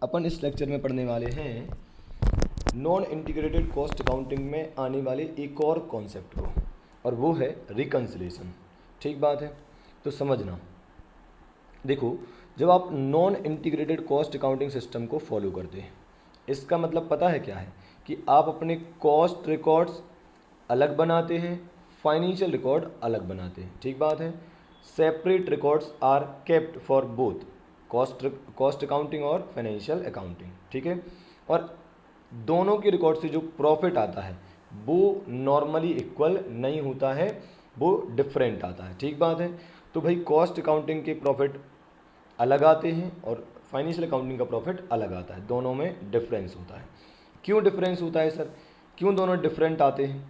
अपन इस लेक्चर में पढ़ने वाले हैं नॉन इंटीग्रेटेड कॉस्ट अकाउंटिंग में आने वाले एक और कॉन्सेप्ट को, और वो है रिकन्सिलेशन। ठीक बात है, तो समझना। देखो, जब आप non integrated cost accounting system को फॉलो करते हैं, इसका मतलब पता है क्या है कि आप अपने कॉस्ट रिकॉर्ड्स अलग बनाते हैं, फाइनेंशियल रिकॉर्ड अलग बनाते हैं। ठीक बात है। Separate records are kept for both cost accounting और फाइनेंशियल अकाउंटिंग। ठीक है। और दोनों के रिकॉर्ड से जो प्रॉफिट आता है वो नॉर्मली इक्वल नहीं होता है, वो डिफरेंट आता है। ठीक बात है। तो भाई कॉस्ट अकाउंटिंग के प्रॉफिट अलग आते हैं और फाइनेंशियल अकाउंटिंग का प्रॉफिट अलग आता है, दोनों में डिफरेंस होता है। क्यों डिफरेंस होता है सर, क्यों दोनों डिफरेंट आते हैं?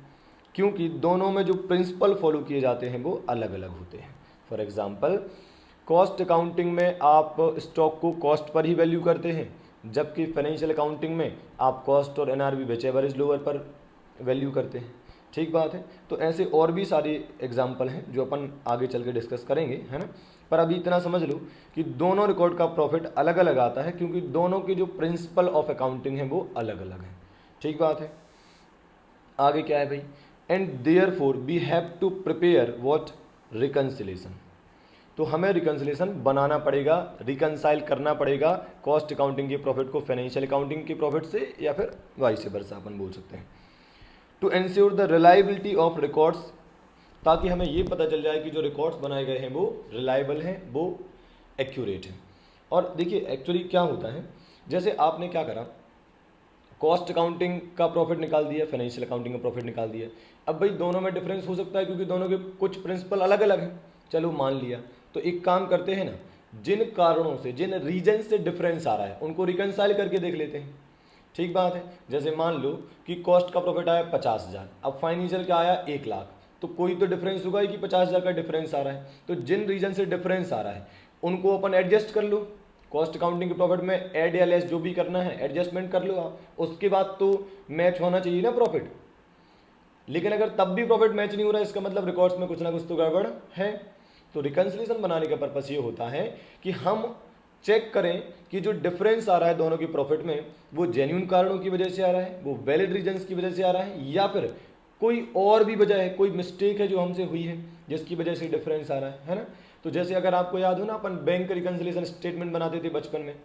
क्योंकि दोनों में जो प्रिंसिपल फॉलो किए जाते हैं वो अलग अलग होते हैं। फॉर एग्जांपल, कॉस्ट अकाउंटिंग में आप स्टॉक को कॉस्ट पर ही वैल्यू करते हैं, जबकि फाइनेंशियल अकाउंटिंग में आप कॉस्ट और NRV which ever is lower पर वैल्यू करते हैं। ठीक बात है। तो ऐसे और भी सारे एग्जाम्पल हैं जो अपन आगे चल के डिस्कस करेंगे, है ना। पर अभी इतना समझ लो कि दोनों रिकॉर्ड का प्रॉफिट अलग अलग आता है, क्योंकि दोनों के जो प्रिंसिपल ऑफ अकाउंटिंग है वो अलग अलग है। ठीक बात है। आगे क्या है भाई, and therefore we have to prepare what reconciliation. तो हमें रिकन्सिलेशन बनाना पड़ेगा, रिकनसाइल करना पड़ेगा कॉस्ट अकाउंटिंग के प्रॉफिट को फाइनेंशियल अकाउंटिंग के प्रॉफिट से, या फिर वाइस वर्सा अपन बोल सकते हैं। To ensure the reliability of records, ताकि हमें ये पता चल जाए कि जो रिकॉर्ड्स बनाए गए हैं वो रिलायबल हैं, वो एक्यूरेट हैं। और देखिए एक्चुअली क्या होता है, जैसे आपने क्या करा, कॉस्ट अकाउंटिंग का प्रॉफिट निकाल दिया, फाइनेंशियल अकाउंटिंग का प्रॉफिट निकाल दिया। अब भाई दोनों में डिफरेंस हो सकता है क्योंकि दोनों के कुछ प्रिंसिपल अलग अलग हैं, चलो मान लिया। तो एक काम करते हैं ना, जिन कारणों से, जिन रीजन से डिफरेंस आ रहा है उनको रिकनसाइल करके देख लेते हैं। ठीक बात है। जैसे मान लो कि कॉस्ट का प्रॉफिट आया 50,000, अब फाइनेंशियल का आया 1,00,000, तो कोई तो डिफरेंस होगा ही कि 50,000 का डिफरेंस आ रहा है। तो जिन रीजन से डिफरेंस आ रहा है उनको अपन एडजस्ट कर लो, कॉस्ट अकाउंटिंग के प्रॉफिट में ऐड या लेस जो भी करना है एडजस्टमेंट कर लो आप, उसके बाद तो मैच होना चाहिए ना प्रॉफिट। लेकिन अगर तब भी प्रॉफिट मैच नहीं हो रहा है, इसका मतलब रिकॉर्ड्स में कुछ ना कुछ तो गड़बड़ है। तो रिकन्सिलेशन बनाने का पर्पस ये होता है कि हम चेक करें कि जो डिफरेंस आ रहा है दोनों की प्रॉफिट में वो जेन्युइन कारणों की वजह से आ रहा है, वो वैलिड रीजंस की वजह से आ रहा है, या फिर कोई और भी वजह है, कोई मिस्टेक है जो हमसे हुई है जिसकी वजह से डिफरेंस आ रहा है ना। तो जैसे अगर आपको याद हो ना, अपन बैंक रिकन्सिलेशन स्टेटमेंट बनाते थे बचपन में।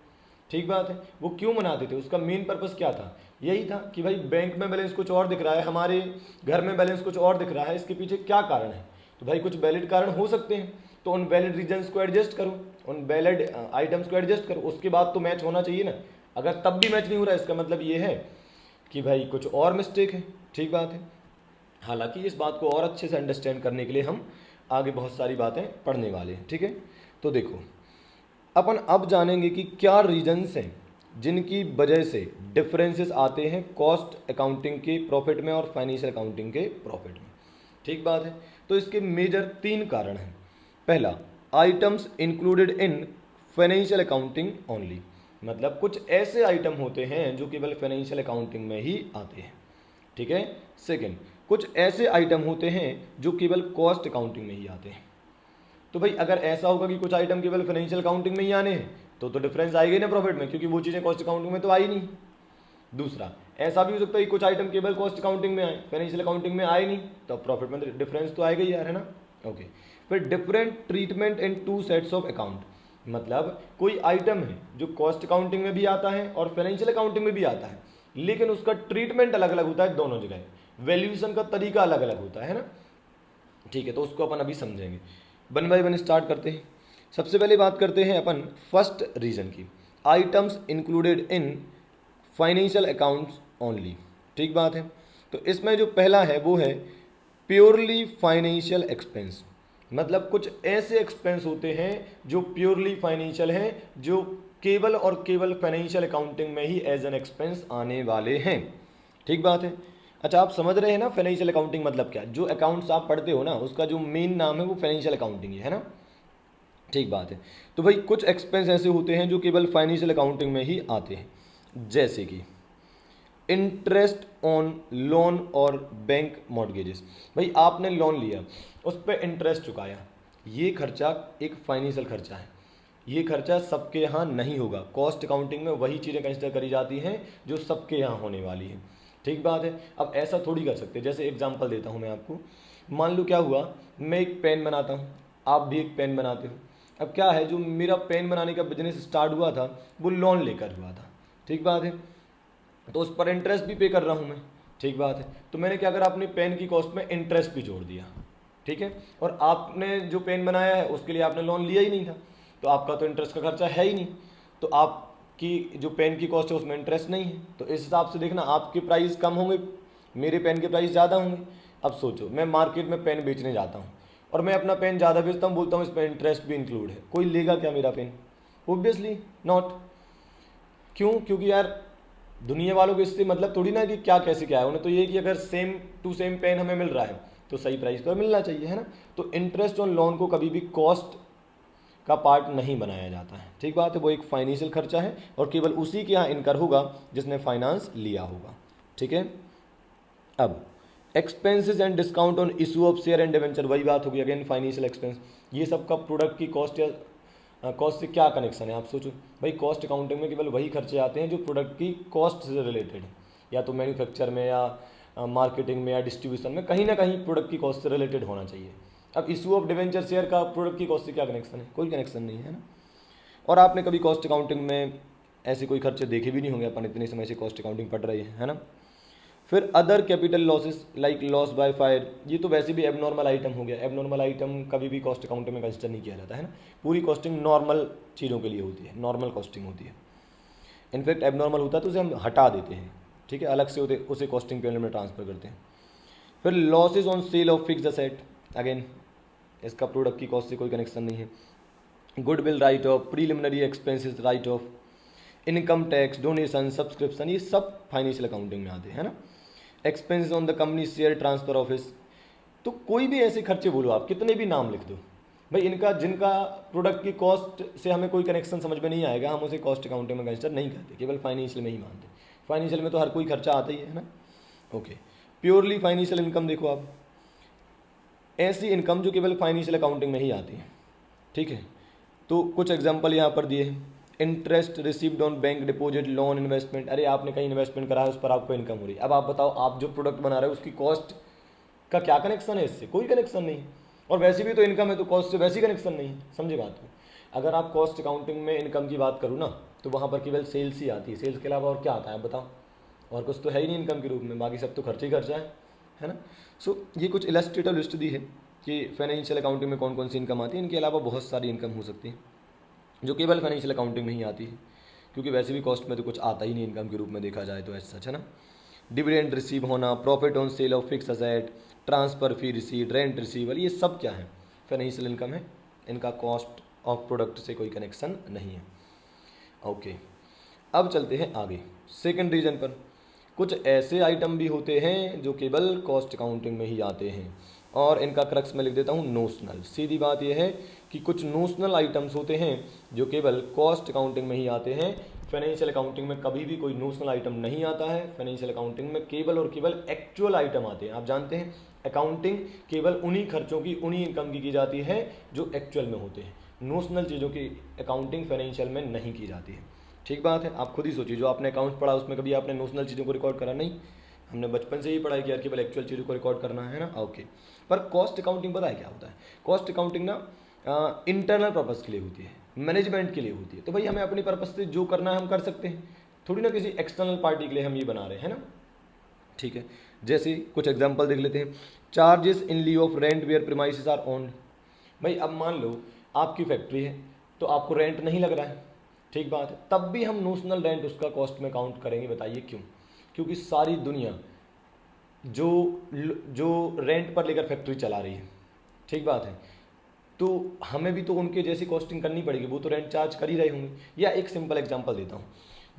ठीक बात है। वो क्यों बनाते थे, उसका मेन पर्पस क्या था? यही था कि भाई बैंक में बैलेंस कुछ और दिख रहा है, हमारे घर में बैलेंस कुछ और दिख रहा है, इसके पीछे क्या कारण है। तो भाई कुछ वैलिड कारण हो सकते हैं, तो उन वैलिड रीजन्स को एडजस्ट करो, उन वैलिड आइटम्स को एडजस्ट करो, उसके बाद तो मैच होना चाहिए ना। अगर तब भी मैच नहीं हो रहा है, इसका मतलब ये है कि भाई कुछ और मिस्टेक है। ठीक बात है। हालांकि इस बात को और अच्छे से अंडरस्टैंड करने के लिए हम आगे बहुत सारी बातें पढ़ने वाले हैं। ठीक है। तो देखो, अपन अब जानेंगे कि क्या रीजन्स हैं जिनकी वजह से डिफरेंसेस आते हैं कॉस्ट अकाउंटिंग के प्रॉफिट में और फाइनेंशियल अकाउंटिंग के प्रॉफिट में। ठीक बात है। तो इसके मेजर 3 कारण हैं। पहला, items included in financial accounting only, मतलब कुछ ऐसे आइटम होते हैं जो केवल फाइनेंशियल अकाउंटिंग में ही आते हैं। ठीक है। सेकंड, कुछ ऐसे आइटम होते हैं जो केवल कॉस्ट अकाउंटिंग में ही आते हैं। तो भाई अगर ऐसा होगा कि कुछ आइटम केवल फाइनेंशियल अकाउंटिंग में ही आने हैं तो डिफरेंस आएगा ही ना प्रॉफिट में, क्योंकि वो चीज़ें कॉस्ट अकाउंटिंग में तो आई नहीं। दूसरा, ऐसा भी हो सकता है कि कुछ आइटम केवल कॉस्ट अकाउंटिंग में आए, फाइनेंशियल अकाउंटिंग में आए नहीं, तो प्रॉफिट में डिफरेंस तो आएगा ही यार, है ना। ओके। फिर different treatment in 2 sets of account, मतलब कोई आइटम है जो कॉस्ट अकाउंटिंग में भी आता है और फाइनेंशियल अकाउंटिंग में भी आता है, लेकिन उसका ट्रीटमेंट अलग अलग होता है दोनों जगह, वैल्यूएशन का तरीका अलग अलग होता है ना। ठीक है। तो उसको अपन अभी समझेंगे, वन बाय वन स्टार्ट करते हैं। सबसे पहले बात करते हैं अपन फर्स्ट रीजन की, items included in financial accounts only. ठीक बात है। तो इसमें जो पहला है वो है प्योरली फाइनेंशियल एक्सपेंस, मतलब कुछ ऐसे एक्सपेंस होते हैं जो प्योरली फाइनेंशियल हैं, जो केवल और केवल फाइनेंशियल अकाउंटिंग में ही एज एन एक्सपेंस आने वाले हैं। ठीक बात है। अच्छा, आप समझ रहे हैं ना फाइनेंशियल अकाउंटिंग मतलब क्या? जो अकाउंट्स आप पढ़ते हो ना, उसका जो मेन नाम है वो फाइनेंशियल अकाउंटिंग है ना। ठीक बात है। तो भाई कुछ एक्सपेंस ऐसे होते हैं जो केवल फाइनेंशियल अकाउंटिंग में ही आते हैं, जैसे कि इंटरेस्ट ऑन लोन और बैंक मॉर्गेजेस। भाई आपने लोन लिया, उस पर इंटरेस्ट चुकाया, ये खर्चा एक फाइनेंशियल खर्चा है। ये खर्चा सबके यहाँ नहीं होगा। कॉस्ट अकाउंटिंग में वही चीज़ें कंसिडर करी जाती हैं जो सबके यहाँ होने वाली हैं। ठीक बात है। अब ऐसा थोड़ी कर सकते, जैसे एग्जांपल देता हूँ मैं आपको। मान लो क्या हुआ, मैं एक पेन बनाता हूँ, आप भी एक पेन बनाते हो। अब क्या है, जो मेरा पेन बनाने का बिजनेस स्टार्ट हुआ था वो लोन लेकर हुआ था। ठीक बात है। तो उस पर इंटरेस्ट भी पे कर रहा हूँ मैं। ठीक बात है। तो मैंने क्या करा, अपने पेन की कॉस्ट में इंटरेस्ट भी जोड़ दिया। ठीक है। और आपने जो पेन बनाया है उसके लिए आपने लोन लिया ही नहीं था, तो आपका तो इंटरेस्ट का खर्चा है ही नहीं। तो आपकी जो पेन की कॉस्ट है उसमें इंटरेस्ट नहीं है। तो इस हिसाब से देखना, आपके प्राइस कम होंगे, मेरे पेन के प्राइस ज़्यादा होंगे। अब सोचो, मैं मार्केट में पेन बेचने जाता हूँ और मैं अपना पेन ज़्यादा बेचता हूँ, बोलता हूँ इस पर इंटरेस्ट भी इंक्लूड है, कोई लेगा क्या मेरा पेन? Obviously not. क्यों? क्योंकि यार दुनिया वालों को इससे मतलब थोड़ी ना कि क्या कैसे क्या है, उन्हें तो ये कि अगर सेम टू सेम पेन हमें मिल रहा है तो सही प्राइस पर मिलना चाहिए, है ना। तो इंटरेस्ट ऑन लोन को कभी भी कॉस्ट का पार्ट नहीं बनाया जाता है। ठीक बात है। वो एक फाइनेंशियल खर्चा है और केवल उसी के यहाँ इनकर होगा जिसने फाइनेंस लिया होगा। ठीक है। अब expenses and discount on issue of share and debenture, वही बात होगी अगेन, फाइनेंशियल एक्सपेंस। ये सब का प्रोडक्ट की कॉस्ट या कॉस्ट से क्या कनेक्शन है, आप सोचो भाई। कॉस्ट अकाउंटिंग में केवल वही खर्चे आते हैं जो प्रोडक्ट की कॉस्ट से रिलेटेड है, या तो मैन्युफैक्चर में या मार्केटिंग में या डिस्ट्रीब्यूशन में, कहीं ना कहीं प्रोडक्ट की कॉस्ट से रिलेटेड होना चाहिए। अब इशू ऑफ डिवेंचर शेयर का प्रोडक्ट की कॉस्ट से क्या कनेक्शन है? कोई कनेक्शन नहीं है ना। और आपने कभी कॉस्ट अकाउंटिंग में ऐसे कोई खर्चे देखे भी नहीं होंगे, अपन इतने समय से कॉस्ट अकाउंटिंग पढ़ रहे हैं, है ना। फिर other capital losses like loss by fire, ये तो वैसे भी एबनॉर्मल आइटम हो गया। एबनॉर्मल आइटम कभी भी कॉस्ट अकाउंटिंग में कंसिडर नहीं किया जाता है ना। पूरी कॉस्टिंग नॉर्मल चीज़ों के लिए होती है, नॉर्मल कॉस्टिंग होती है। इनफैक्ट एबनॉर्मल होता है तो उसे हम हटा देते हैं, ठीक है, अलग से होते उसे कॉस्टिंग पीरियड में ट्रांसफर करते हैं। फिर losses on sale of fixed asset, again इसका प्रोडक्ट की कॉस्ट से कोई कनेक्शन नहीं है। Goodwill write of, preliminary expenses right of, income tax, donation, subscription, ये सब फाइनेंशियल अकाउंटिंग में आते हैं, है ना। Expenses on the company share transfer office, तो कोई भी ऐसे खर्चे बोलो आप, कितने भी नाम लिख दो भाई, इनका जिनका प्रोडक्ट की कॉस्ट से हमें कोई कनेक्शन समझ में नहीं आएगा, हम उसे कॉस्ट अकाउंटिंग में कंसिडर नहीं करते, केवल फाइनेंशियल में ही मानते। फाइनेंशियल में तो हर कोई खर्चा आता ही है ना। ओके। प्योरली फाइनेंशियल इनकम देखो आप, ऐसी इनकम जो केवल फाइनेंशियल अकाउंटिंग में ही आती है। ठीक है। तो कुछ एग्जांपल यहाँ पर दिए हैं। Interest received on bank deposit, loan, investment. अरे आपने कहीं इन्वेस्टमेंट करा है, उस पर आपको इनकम हो रही है। अब आप बताओ, आप जो प्रोडक्ट बना रहे हो उसकी कॉस्ट का क्या कनेक्शन है इससे? कोई कनेक्शन नहीं। और वैसे भी तो इनकम है, तो कॉस्ट से वैसी कनेक्शन नहीं है। समझे बात को? अगर आप कॉस्ट अकाउंटिंग में इनकम की बात करूँ ना, तो वहाँ पर केवल सेल्स ही आती है। सेल्स के अलावा और क्या आता है आप बताओ? और कुछ तो है ही नहीं इनकम के रूप में, बाकी सब तो खर्चा ही खर्चा है ना। सो ये कुछ इलस्ट्रेटिव लिस्ट दी है कि फाइनेंशियल अकाउंटिंग में कौन कौन सी इनकम आती है। इनके अलावा बहुत सारी इनकम हो सकती है जो केवल फाइनेंशियल अकाउंटिंग में ही आती है, क्योंकि वैसे भी कॉस्ट में तो कुछ आता ही नहीं इनकम के रूप में देखा जाए तो, ऐसा सच है ना। डिविडेंड रिसीव होना, profit on sale of fix asset, transfer fee receive, rent रिसीवल, ये सब क्या है? फाइनेंशियल इनकम है। इनका कॉस्ट ऑफ प्रोडक्ट से कोई कनेक्शन नहीं है। ओके। अब चलते हैं आगे सेकंड रीजन पर। कुछ ऐसे आइटम भी होते हैं जो केवल कॉस्ट अकाउंटिंग में ही आते हैं, और इनका क्रक्स में लिख देता हूँ नोशनल। सीधी बात यह है कि कुछ नोशनल आइटम्स होते हैं जो केवल कॉस्ट अकाउंटिंग में ही आते हैं। फाइनेंशियल अकाउंटिंग में कभी भी कोई नोशनल आइटम नहीं आता है। फाइनेंशियल अकाउंटिंग में केवल और केवल एक्चुअल आइटम आते हैं। आप जानते हैं अकाउंटिंग केवल उन्हीं खर्चों की, उन्हीं इनकम की जाती है जो एक्चुअल में होते हैं। नोशनल चीज़ों की अकाउंटिंग फाइनेंशियल में नहीं की जाती है। ठीक बात है। आप खुद ही सोचिए, जो आपने अकाउंट पढ़ा उसमें कभी आपने नोशनल चीज़ों को रिकॉर्ड करा? नहीं। हमने बचपन से ही पढ़ाई किया केवल एक्चुअल चीज़ों को रिकॉर्ड करना है ना। ओके। पर कॉस्ट अकाउंटिंग पता है क्या होता है? कॉस्ट अकाउंटिंग ना इंटरनल पर्पज़ के लिए होती है, मैनेजमेंट के लिए होती है। तो भाई हमें अपनी पर्पज़ से जो करना है हम कर सकते हैं, थोड़ी ना किसी एक्सटर्नल पार्टी के लिए हम ये बना रहे हैं ना। ठीक है। जैसे कुछ एग्जांपल देख लेते हैं। Charges in lieu of rent where premises are owned. भाई अब मान लो आपकी फैक्ट्री है तो आपको रेंट नहीं लग रहा है, ठीक बात है, तब भी हम नोशनल रेंट उसका कॉस्ट में काउंट करेंगे। बताइए क्यों? क्योंकि सारी दुनिया जो जो रेंट पर लेकर फैक्ट्री चला रही है, ठीक बात है, तो हमें भी तो उनके जैसी कॉस्टिंग करनी पड़ेगी। वो तो रेंट चार्ज कर ही रहे होंगे। या एक सिंपल एग्जांपल देता हूँ।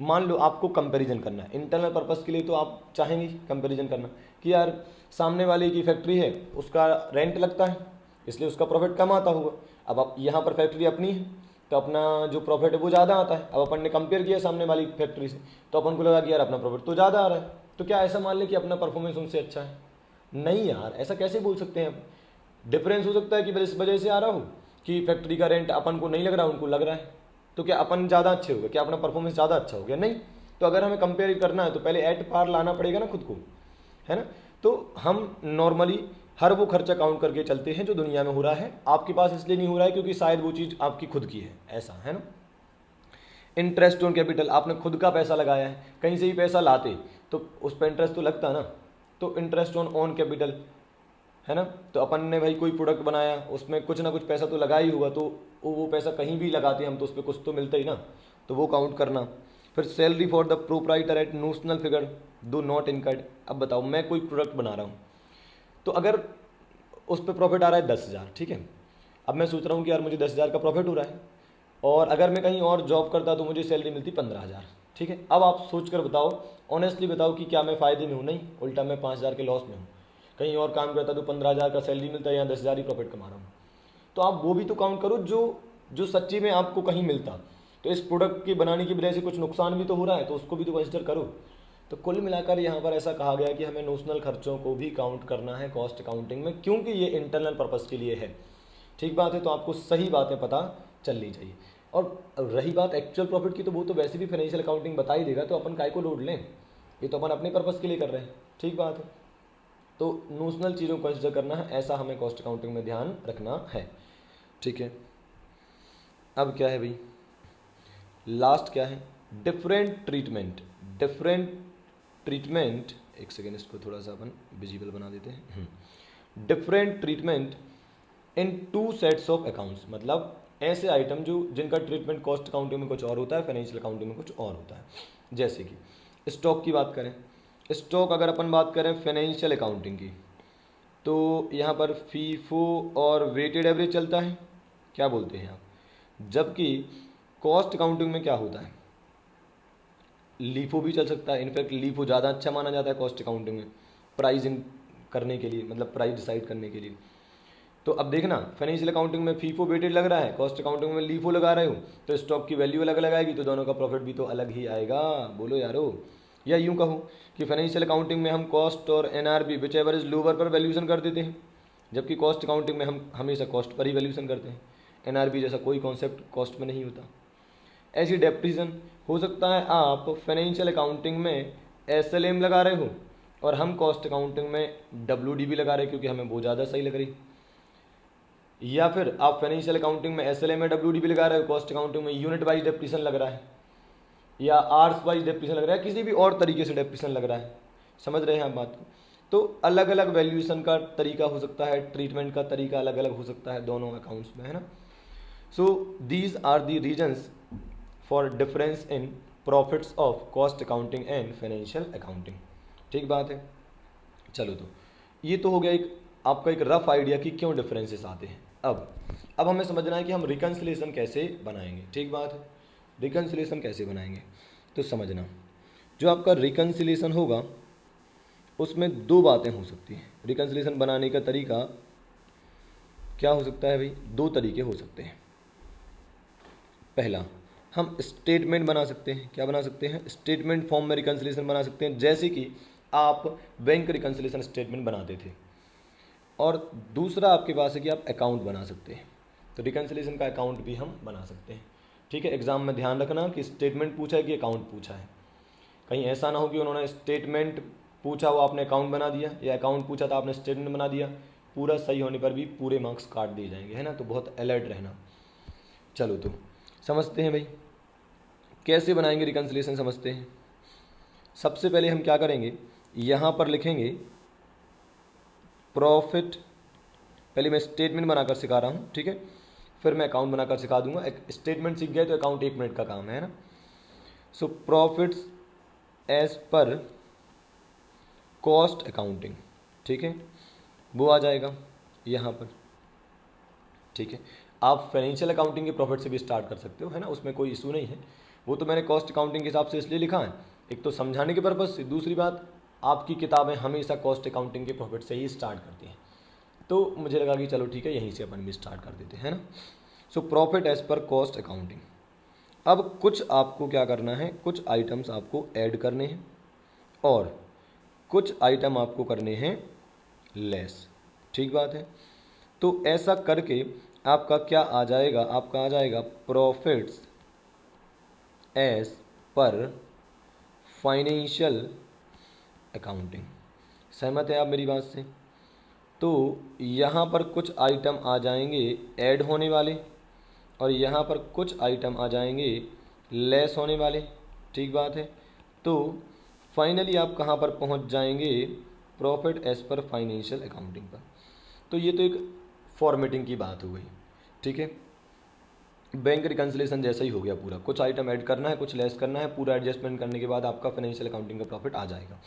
मान लो आपको कंपैरिजन करना है इंटरनल पर्पस के लिए, तो आप चाहेंगे कंपैरिजन करना कि यार सामने वाले की फैक्ट्री है, उसका रेंट लगता है इसलिए उसका प्रॉफिट कम आता होगा। अब आप यहाँ पर फैक्ट्री अपनी है तो अपना जो प्रॉफिट है वो ज़्यादा आता है। अब अपन ने कंपेयर किया सामने वाली फैक्ट्री से, तो अपन को लगा कि यार अपना प्रॉफिट तो ज़्यादा आ रहा है, तो क्या ऐसा मान लें कि अपना परफॉर्मेंस उनसे अच्छा है? नहीं यार, ऐसा कैसे बोल सकते हैं आप? डिफरेंस हो सकता है कि इस वजह से आ रहा हो कि फैक्ट्री का रेंट अपन को नहीं लग रहा, उनको लग रहा है, तो क्या अपन ज़्यादा अच्छे हो गए, क्या अपना परफॉर्मेंस ज़्यादा अच्छा हो गया? नहीं। तो अगर हमें कंपेयर करना है तो पहले एट पार लाना पड़ेगा ना खुद को, है ना। तो हम नॉर्मली हर वो खर्चा काउंट करके चलते हैं जो दुनिया में हो रहा है। आपके पास इसलिए नहीं हो रहा है क्योंकि शायद वो चीज़ आपकी खुद की है, ऐसा है ना। इंटरेस्ट ऑन कैपिटल, आपने खुद का पैसा लगाया है, कहीं से ही पैसा लाते तो उस पर इंटरेस्ट तो लगता ना। तो इंटरेस्ट ऑन ऑन कैपिटल, है ना। तो अपन ने भाई कोई प्रोडक्ट बनाया, उसमें कुछ ना कुछ पैसा तो लगा ही होगा, तो वो पैसा कहीं भी लगाते हम तो उस पर कुछ तो मिलता ही ना, तो वो काउंट करना। फिर salary for the proprietor at notional figure though not incurred. अब बताओ, मैं कोई प्रोडक्ट बना रहा हूँ, तो अगर उस पर प्रॉफिट आ रहा है 10,000, ठीक है। अब मैं सोच रहा हूँ कि यार मुझे 10,000 का प्रॉफिट हो रहा है, और अगर मैं कहीं और जॉब करता तो मुझे सैलरी मिलती 15,000, ठीक है। अब आप सोच कर बताओ, ऑनेस्टली बताओ कि क्या मैं फ़ायदे में हूँ? नहीं, उल्टा मैं 5,000 के लॉस में हूँ। कहीं और काम करता तो 15,000 का सैलरी मिलता है, यहाँ 10,000 ही प्रॉफिट कमा रहा हूँ। तो आप वो भी तो काउंट करो जो जो सच्ची में आपको कहीं मिलता। तो इस प्रोडक्ट के बनाने की वजह से कुछ नुकसान भी तो हो रहा है, तो उसको भी तो कंसिडर करो। तो कुल मिलाकर यहाँ पर ऐसा कहा गया कि हमें नोशनल खर्चों को भी काउंट करना है कॉस्ट अकाउंटिंग में, क्योंकि ये इंटरनल पर्पज़ के लिए है। ठीक बात है, तो आपको सही बातें पता चलनी चाहिए। और रही बात एक्चुअल प्रॉफिट की, तो वो तो वैसे भी फाइनेंशियल अकाउंटिंग बता ही देगा, तो अपन काय को लोड लें, ये तो अपन अपने पर्पज़ के लिए कर रहे हैं। ठीक बात है, तो नोशनल चीज़ों को कंसिडर करना है, ऐसा हमें कॉस्ट अकाउंटिंग में ध्यान रखना है। ठीक है, अब क्या है भाई, लास्ट क्या है, डिफरेंट ट्रीटमेंट। डिफरेंट ट्रीटमेंट, एक सेकेंड इसको थोड़ा सा अपन विजिबल बना देते हैं। Different treatment in two sets of accounts, मतलब ऐसे आइटम जो जिनका ट्रीटमेंट कॉस्ट अकाउंटिंग में कुछ और होता है, फाइनेंशियल अकाउंटिंग में कुछ और होता है। जैसे कि स्टॉक की बात करें, स्टॉक अगर अपन बात करें फाइनेंशियल अकाउंटिंग की, तो यहाँ पर फीफो और वेटेड एवरेज चलता है, क्या बोलते हैं आप। जबकि कॉस्ट अकाउंटिंग में क्या होता है, लीफो भी चल सकता है। इनफैक्ट लीफो ज़्यादा अच्छा माना जाता है कॉस्ट अकाउंटिंग में, प्राइसिंग करने के लिए, मतलब प्राइस डिसाइड करने के लिए। तो अब देखना, फाइनेंशियल अकाउंटिंग में फीफो वेटेड लग रहा है, कॉस्ट अकाउंटिंग में लीफो लगा रहे हो, तो स्टॉक की वैल्यू अलग अलग आएगी, तो दोनों का प्रॉफिट भी तो अलग ही आएगा। बोलो यारो। या यूँ कहो कि फाइनेंशियल अकाउंटिंग में हम कॉस्ट और NRB which ever is lower पर वैल्यूशन कर देते हैं, जबकि कॉस्ट अकाउंटिंग में हम हमेशा कॉस्ट पर ही वैल्यूशन करते हैं। एनआरबी जैसा कोई कॉन्सेप्ट कॉस्ट में नहीं होता। ऐसी डेप्रिसिएशन हो सकता है आप फाइनेंशियल अकाउंटिंग में एसएलएम लगा रहे हो और हम कॉस्ट अकाउंटिंग में डब्ल्यूडीबी लगा रहे हैं क्योंकि हमें वो ज़्यादा सही लग रही। या फिर आप फाइनेंशियल अकाउंटिंग में एसएलएम में डब्ल्यूडीबी लगा रहे हो, कॉस्ट अकाउंटिंग में यूनिट वाइज डेप्रिसिएशन लग रहा है, या आर्स वाइज डेप्रिसिएशन लग रहा है, किसी भी और तरीके से डेप्रिसिएशन लग रहा है। समझ रहे हैं आप बात को। तो अलग अलग वैल्यूएशन का तरीका हो सकता है, ट्रीटमेंट का तरीका अलग अलग हो सकता है दोनों अकाउंट्स में, है ना। So these are the reasons for difference in profits of cost accounting and financial accounting. ठीक बात है। चलो, तो ये तो हो गया एक आपका एक रफ आइडिया कि क्यों डिफरेंसेस आते हैं। अब हमें समझना है कि हम रिकन्सिलेशन कैसे बनाएंगे। ठीक बात है, रिकन्सिलेशन कैसे बनाएंगे, तो समझना, जो आपका रिकन्सिलेशन होगा उसमें दो बातें हो सकती हैं। रिकन्सिलेशन बनाने का तरीका क्या हो सकता है भाई, दो तरीके हो सकते हैं। पहला, हम स्टेटमेंट बना सकते हैं। क्या बना सकते हैं, स्टेटमेंट फॉर्म में रिकन्सिलेशन बना सकते हैं, जैसे कि आप बैंक रिकन्सिलेशन स्टेटमेंट बनाते थे। और दूसरा आपके पास है कि आप अकाउंट बना सकते हैं, तो रिकन्सिलेशन का अकाउंट भी हम बना सकते हैं। ठीक है, एग्जाम में ध्यान रखना कि स्टेटमेंट पूछा है कि अकाउंट पूछा है। कहीं ऐसा ना हो कि उन्होंने स्टेटमेंट पूछा वो आपने अकाउंट बना दिया, या अकाउंट पूछा था आपने स्टेटमेंट बना दिया। पूरा सही होने पर भी पूरे मार्क्स काट दिए जाएंगे, है ना। तो बहुत अलर्ट रहना। चलो, तो समझते हैं भाई कैसे बनाएंगे रिकन्सिलेशन, समझते हैं। सबसे पहले हम क्या करेंगे, यहाँ पर लिखेंगे प्रॉफिट। पहले मैं स्टेटमेंट बनाकर सिखा रहा हूँ, ठीक है, फिर मैं अकाउंट बनाकर सिखा दूंगा। एक स्टेटमेंट सीख गए तो अकाउंट 1 मिनट का काम है ना। So profits as per cost accounting, ठीक है, वो आ जाएगा यहाँ पर। ठीक है, आप फाइनेंशियल अकाउंटिंग के प्रॉफिट से भी स्टार्ट कर सकते हो, है ना, उसमें कोई इशू नहीं है। वो तो मैंने कॉस्ट अकाउंटिंग के हिसाब से इसलिए लिखा है, एक तो समझाने के पर्पज़ से, दूसरी बात आपकी किताबें हमेशा कॉस्ट अकाउंटिंग के प्रॉफिट से ही स्टार्ट करती हैं, तो मुझे लगा कि चलो ठीक है, यहीं से अपन भी स्टार्ट कर देते हैं ना। So profit as per cost accounting. अब कुछ आपको क्या करना है, कुछ आइटम्स आपको ऐड करने हैं और कुछ आइटम आपको करने हैं लेस। ठीक बात है, तो ऐसा करके आपका क्या आ जाएगा, आपका आ जाएगा profits as per financial accounting. सहमत है आप मेरी बात से? तो यहाँ पर कुछ आइटम आ जाएंगे ऐड होने वाले और यहाँ पर कुछ आइटम आ जाएंगे लेस होने वाले। ठीक बात है। तो फाइनली आप कहाँ पर पहुँच जाएंगे, profit as per financial accounting पर। तो ये तो एक फॉर्मेटिंग की बात हो गई। ठीक है, बैंक रिकन्सिलेशन जैसा ही हो गया पूरा, कुछ आइटम ऐड करना है, कुछ लेस करना है, पूरा एडजस्टमेंट करने के बाद आपका फाइनेंशियल अकाउंटिंग का प्रॉफिट आ जाएगा।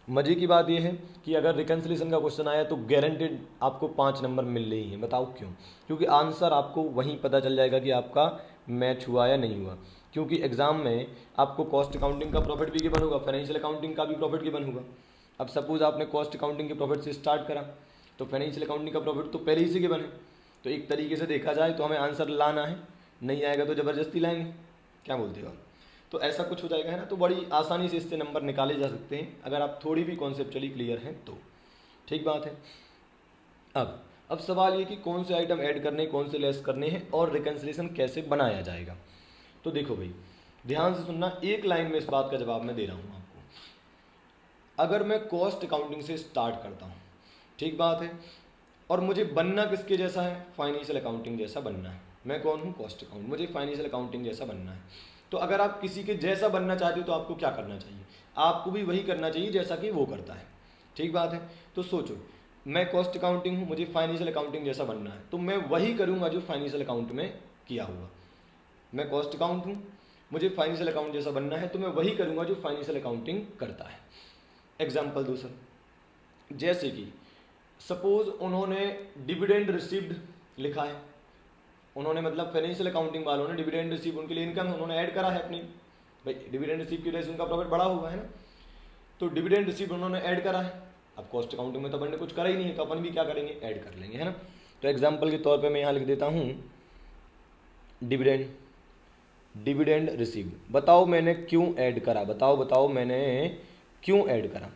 मजे की बात यह है कि अगर रिकन्सिलेशन का क्वेश्चन आया तो गारंटेड आपको 5 नंबर मिल रही हैं। बताओ क्यों? क्योंकि आंसर आपको वहीं पता चल जाएगा कि आपका मैच हुआ या नहीं हुआ। क्योंकि एग्जाम में आपको कॉस्ट अकाउंटिंग का प्रॉफिट भी गिवन होगा, फाइनेंशियल अकाउंटिंग का भी प्रॉफिट गिवन होगा। अब सपोज आपने कॉस्ट अकाउंटिंग के प्रॉफिट से स्टार्ट करा तो फाइनेंशियल अकाउंटिंग का प्रॉफिट तो पहले ही से गिवन है। तो एक तरीके से देखा जाए तो हमें आंसर लाना है, नहीं आएगा तो ज़बरदस्ती लाएंगे। क्या बोलते हो आप? तो ऐसा कुछ हो जाएगा, है ना। तो बड़ी आसानी से इससे नंबर निकाले जा सकते हैं अगर आप थोड़ी भी कॉन्सेप्चुअली क्लियर हैं तो। ठीक बात है। अब सवाल ये कि कौन से आइटम ऐड करने, कौन से लेस करने हैं और रिकन्सिलेशन कैसे बनाया जाएगा। तो देखो भाई, ध्यान से सुनना, एक लाइन में इस बात का जवाब मैं दे रहा हूँ आपको। अगर मैं कॉस्ट अकाउंटिंग से स्टार्ट करता हूँ, ठीक बात है, और मुझे बनना किसके जैसा है, फाइनेंशियल अकाउंटिंग जैसा बनना है। मैं कौन हूँ? Cost account. मुझे फाइनेंशियल अकाउंटिंग जैसा बनना है। तो अगर आप किसी के जैसा बनना चाहते हो तो आपको क्या करना चाहिए? आपको भी वही करना चाहिए जैसा कि वो करता है। ठीक बात है। तो सोचो, मैं कॉस्ट अकाउंटिंग हूँ, मुझे फाइनेंशियल अकाउंटिंग जैसा बनना है, तो मैं वही करूँगा जो फाइनेंशियल अकाउंट में किया हुआ। मैं कॉस्ट अकाउंट हूँ, मुझे फाइनेंशियल अकाउंट जैसा बनना है, तो मैं वही करूँगा जो फाइनेंशियल अकाउंटिंग करता है। एग्जाम्पल दो सर, जैसे कि सपोज उन्होंने डिविडेंड रिसीव्ड लिखा है, उन्होंने मतलब फाइनेंशियल अकाउंटिंग वालों ने डिविडेंड रिसीव, उनके लिए इनकम उन्होंने ऐड करा है अपनी। भाई डिविडेंड रिसीव की वजह से उनका प्रॉफिट बड़ा होगा, है ना। तो डिविडेंड रिसीव उन्होंने ऐड करा है। अब कॉस्ट अकाउंटिंग में तो अपन ने कुछ करा ही नहीं है, तो अपन भी क्या करेंगे, ऐड कर लेंगे, है ना। तो एग्जाम्पल के तौर पर मैं यहाँ लिख देता हूँ डिविडेंड रिसीव। बताओ मैंने क्यों ऐड करा, बताओ मैंने क्यों ऐड करा?